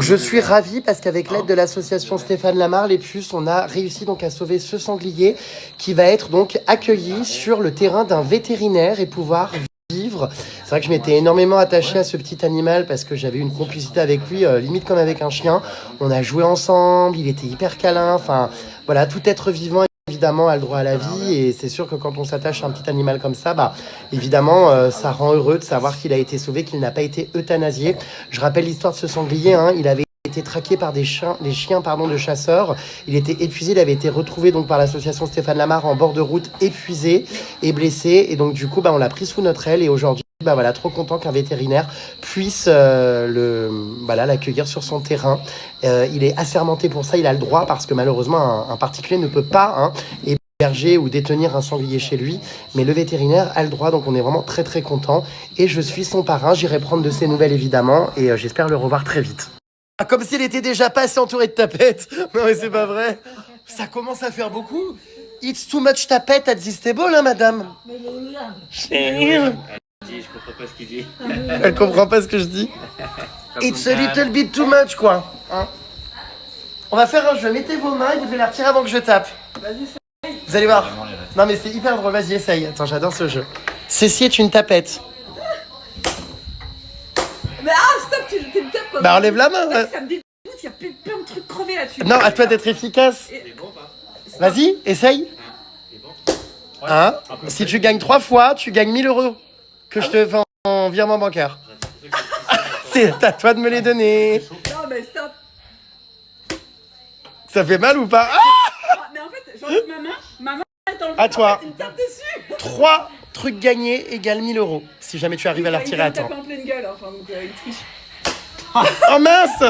Je suis ravi parce qu'avec l'aide de l'association Stéphane Lamar, les puces, on a réussi donc à sauver ce sanglier qui va être donc accueilli sur le terrain d'un vétérinaire et pouvoir vivre. C'est vrai que je m'étais énormément attaché à ce petit animal parce que j'avais une complicité avec lui, limite comme avec un chien. On a joué ensemble, il était hyper câlin, enfin voilà, tout être vivant évidemment a le droit à la vie et c'est sûr que quand on s'attache à un petit animal comme ça, bah évidemment ça rend heureux de savoir qu'il a été sauvé, qu'il n'a pas été euthanasié. Je rappelle l'histoire de ce sanglier, hein, il avait été traqué par des chiens de chasseurs. Il était épuisé, il avait été retrouvé donc par l'association Stéphane Lamar en bord de route, épuisé et blessé. Et donc du coup, on l'a pris sous notre aile et aujourd'hui, voilà, trop content qu'un vétérinaire puisse l'accueillir sur son terrain. Il est assermenté pour ça, il a le droit parce que malheureusement un particulier ne peut pas héberger ou détenir un sanglier chez lui, mais le vétérinaire a le droit, donc on est vraiment très très content. Et je suis son parrain, j'irai prendre de ses nouvelles évidemment et j'espère le revoir très vite. Comme s'il était déjà passé entouré de tapettes. Non mais c'est pas vrai. Ça commence à faire beaucoup. It's too much tapette at this table, hein, madame. Je comprends pas ce qu'il dit. Elle comprend pas ce que je dis. It's a little bit too much, quoi. Hein. On va faire un jeu. Mettez vos mains et vous devez la retirer avant que je tape. Vas-y, vous allez voir. Non mais c'est hyper drôle. Vas-y, essaye. Attends, j'adore ce jeu. Ceci est une tapette. Mais stop, tu me tapes comme Bah enlève la main. ça. Ça me dégoûte, il y a plein de trucs crevés là-dessus. Non, à toi d'être efficace. Vas-y, essaye. Hein? Si tu gagnes 3 fois, tu gagnes 1000 € que je te fais en virement bancaire. C'est à toi de me les donner. Non mais stop. Ça fait mal ou pas? Mais en fait, j'enlève ma main est dans le À toi. Tu me tapes dessus. 3 trucs gagnés égale 1000 € si jamais tu arrives à la retirer à temps. Il en pleine gueule, enfin, donc il triche. Oh mince!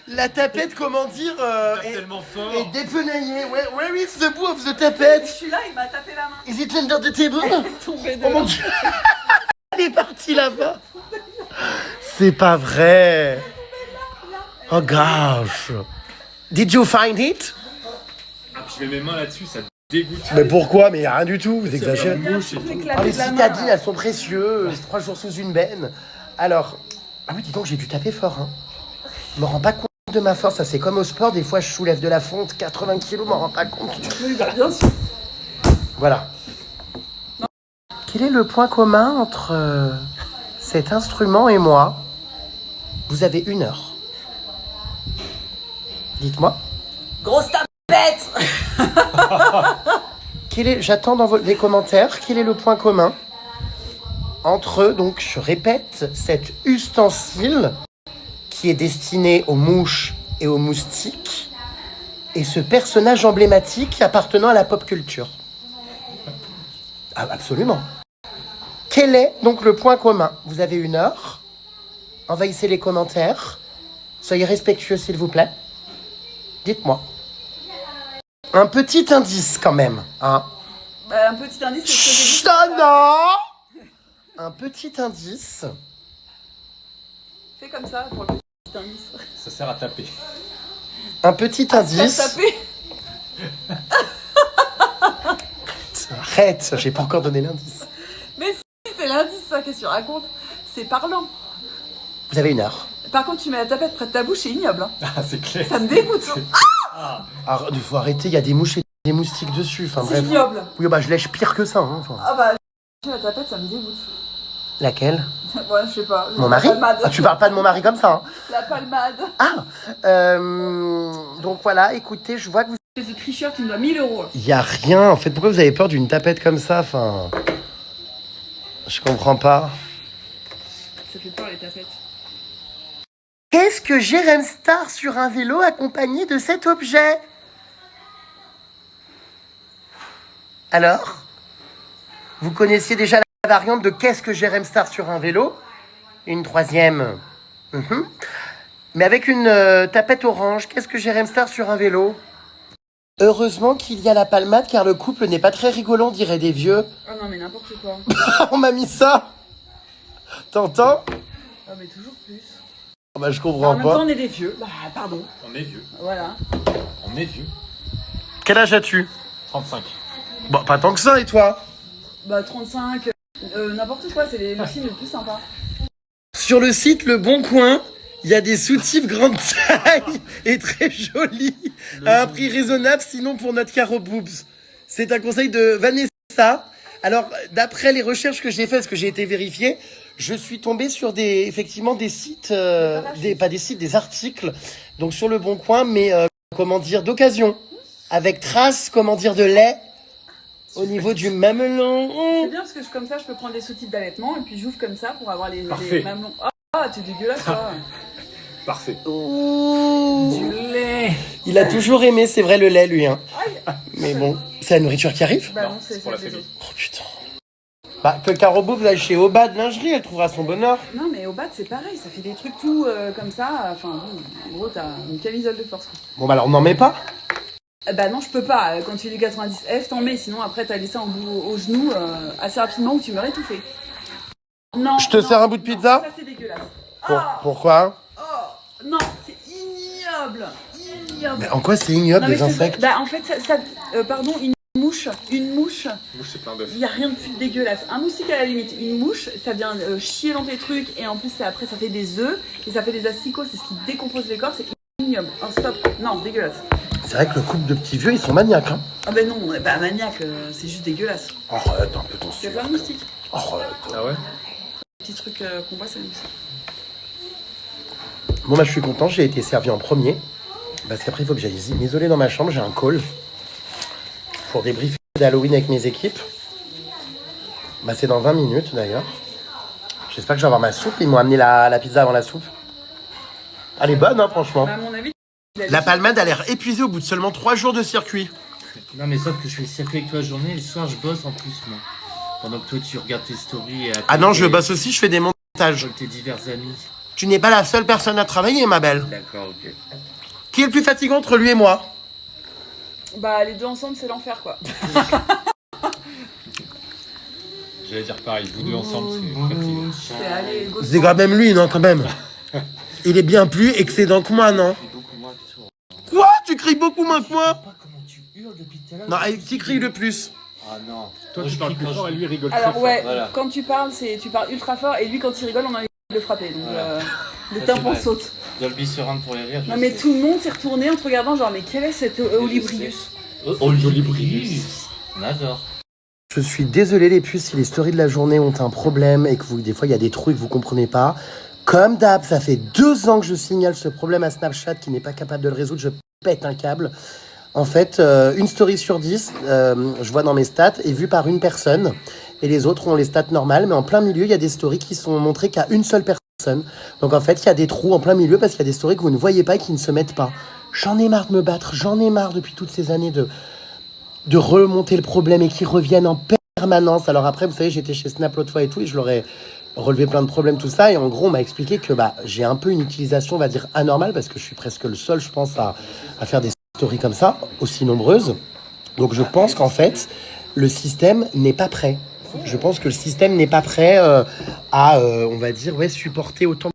La tapette, comment dire, tellement fort. est dépenaillée. Where is the bout of the tapette? Je suis là, il m'a tapé la main. Is it under the table? Tombé de Oh mon dieu! Elle est partie là-bas. C'est pas vrai. Oh gosh. Did you find it? Ah, puis je mets mes mains là-dessus, ça dégoûte. Mais pourquoi? Mais y a rien du tout, vous exagérez. Oh, les la citadines, main. elles sont précieuses. 3 jours sous une benne. Alors, ah oui, dis donc, j'ai dû taper fort. Hein. Je me rends pas compte de ma force. Ça, c'est comme au sport. Des fois, je soulève de la fonte, 80 kilos, je m'en rends pas compte. Oui, bah, bien sûr. Voilà. Quel est le point commun entre cet instrument et moi? Vous avez 1 heure. Dites-moi. Grosse tapette. J'attends dans les commentaires, quel est le point commun entre, donc je répète, cet ustensile qui est destiné aux mouches et aux moustiques et ce personnage emblématique appartenant à la pop culture? Ah, absolument. Quel est donc le point commun? Vous avez 1 heure. Envahissez les commentaires. Soyez respectueux, s'il vous plaît. Dites-moi. Un petit indice quand même, hein. Un petit indice, c'est ce que j'ai dit. Oh non! Un petit indice. Fais comme ça pour le petit indice. Ça sert à taper. Un petit indice. Taper. Arrête, j'ai pas encore donné l'indice. Mais si, c'est l'indice, ça, qu'est-ce que tu racontes? C'est parlant. Vous avez 1 heure. Par contre, tu mets la tapette près de ta bouche, c'est ignoble. Hein. Ah, c'est clair. Ça me dégoûte. Alors, il faut arrêter, il y a des mouches et des moustiques dessus. Enfin C'est bref. ignoble. Oui, bah je lèche pire que ça. Hein, enfin. Ah bah, la tapette, ça me dégoûte. Laquelle? Ouais, je sais pas. Mon mari? Palmade. Ah, tu parles pas de mon mari comme ça, hein. La palmade. Ah, donc voilà, écoutez, je vois que vous... Ce tricheur, tu me dois 1000 €. Il y a rien, en fait, pourquoi vous avez peur d'une tapette comme ça, enfin... Je comprends pas. Ça fait peur les tapettes. Qu'est-ce que Jérém Star sur un vélo accompagné de cet objet? Alors? Vous connaissiez déjà la variante de qu'est-ce que Jérém Star sur un vélo? Une troisième. Mais avec une tapette orange, qu'est-ce que Jérém Star sur un vélo? Heureusement qu'il y a la palmade car le couple n'est pas très rigolo, on dirait des vieux. Oh non, mais n'importe quoi. On m'a mis ça. T'entends? Ah, mais toujours plus. Oh bah je En comprends même temps, pas. on est des vieux. Bah, pardon. On est vieux. Voilà. On est vieux. Quel âge as-tu? 35. Bon, pas tant que ça, et toi? Bah, 35. N'importe quoi, c'est le signe le plus sympa. Sur le site Le Bon Coin, il y a des soutifs grande taille et très jolis, à un prix raisonnable, sinon pour notre caro boobs. C'est un conseil de Vanessa. Alors, d'après les recherches que j'ai faites, parce que j'ai été vérifié, je suis tombé sur effectivement des sites, des articles, donc sur Le Bon Coin, mais d'occasion, avec traces, de lait au niveau du mamelon. C'est bien parce que comme ça, je peux prendre des sous-types d'allaitement et puis j'ouvre comme ça pour avoir les Parfait. mamelons. Ah, t'es dégueulasse, toi. Parfait. Ouh. Du lait. Il a toujours aimé, c'est vrai, le lait, lui. Hein. Aïe. Mais bon, c'est la nourriture qui arrive. Bah Non, non, c'est c'est pour la celle des famille. autres. Oh putain. Bah, que Caro Boub aille chez Obad Lingerie, elle trouvera son bonheur. Non, mais au bas, c'est pareil, ça fait des trucs tout comme ça. Enfin, bon, en gros, t'as une camisole de force. Quoi. Bon, bah alors, on n'en met pas. Bah non, je peux pas. Quand tu es du 90F, t'en mets, sinon après, t'as laissé un bout au genou assez rapidement où tu meurs étouffé. Non. Je te non, sers un bout de pizza. non, ça, c'est dégueulasse. Ah, Pourquoi? oh, non, c'est ignoble. Ignoble. Mais en quoi c'est ignoble, Non, mais les je te- insectes? Bah en fait, pardon, une mouche, Mouche, c'est plein d'œufs. il n'y a rien de plus dégueulasse. Un moustique à la limite, une mouche, ça vient chier dans tes trucs et en plus après ça fait des œufs et ça fait des asticots, c'est ce qui décompose les corps, c'est ignoble. Oh, stop, non, dégueulasse. C'est vrai que le couple de petits vieux, ils sont maniaques, hein. Ah ben non, bah maniaque, c'est juste dégueulasse. Arrête un peu ton C'est sucre. pas un moustique. Arrête. Ah ouais? Le petit truc qu'on voit, c'est le moustique. Bon, bah, je suis content, j'ai été servi en premier. Parce qu'après, il faut que j'aille m'isoler dans ma chambre, j'ai un call. Pour débriefer d'Halloween avec mes équipes. Bah, c'est dans 20 minutes, d'ailleurs. J'espère que je vais avoir ma soupe. Ils m'ont amené la pizza avant la soupe. Elle est bonne, hein, franchement. Bah, à mon avis, il a La dit- palmade a l'air épuisée au bout de seulement 3 jours de circuit. Non, mais sauf que je fais le circuit avec toi la journée et le soir, je bosse en plus, moi. Pendant que toi, tu regardes tes stories et Ah non, je bosse aussi, je fais des montages. avec tes divers amis. Tu n'es pas la seule personne à travailler, ma belle. D'accord, ok. Qui est le plus fatigant entre lui et moi? Bah les deux ensemble, c'est l'enfer quoi. J'allais dire pareil, vous deux ensemble, c'est fatigant. C'est aller, go. C'est quand même lui, non, quand même. Il est bien plus excédent que moi, non? beaucoup moins que toi. Quoi? Tu cries beaucoup moins que moi? Pas comment tu hurles depuis tout à l'heure. Non, allez, qui crie le plus? Ah non. Toi, tu parles plus fort et lui, il rigole Alors très ouais, fort. Voilà. quand tu parles, tu parles ultra fort et lui quand il rigole, on a envie de le frapper. Donc Voilà. le Ça, tympan c'est vrai. saute. Dolby Surround pour les rires. Non mais tout le monde s'est retourné en te regardant genre mais quel est cet Olibrius? Olibrius. On adore. Je suis désolé les puces si les stories de la journée ont un problème et que des fois il y a des trous et que vous comprenez pas. Comme d'hab, ça fait 2 ans que je signale ce problème à Snapchat qui n'est pas capable de le résoudre. Je pète un câble. En fait, une story sur 10, je vois dans mes stats, est vue par une personne et les autres ont les stats normales. Mais en plein milieu, il y a des stories qui sont montrées qu'à une seule personne. Donc en fait, il y a des trous en plein milieu parce qu'il y a des stories que vous ne voyez pas et qui ne se mettent pas. J'en ai marre de me battre, j'en ai marre depuis toutes ces années de remonter le problème et qui reviennent en permanence. Alors après, vous savez, j'étais chez Snap l'autre fois et tout, et je leur ai relevé plein de problèmes, tout ça. Et en gros, on m'a expliqué que j'ai un peu une utilisation, on va dire, anormale, parce que je suis presque le seul, je pense, à faire des stories comme ça, aussi nombreuses. Donc je pense qu'en fait, le système n'est pas prêt. Je pense que le système n'est pas prêt à, on va dire, supporter autant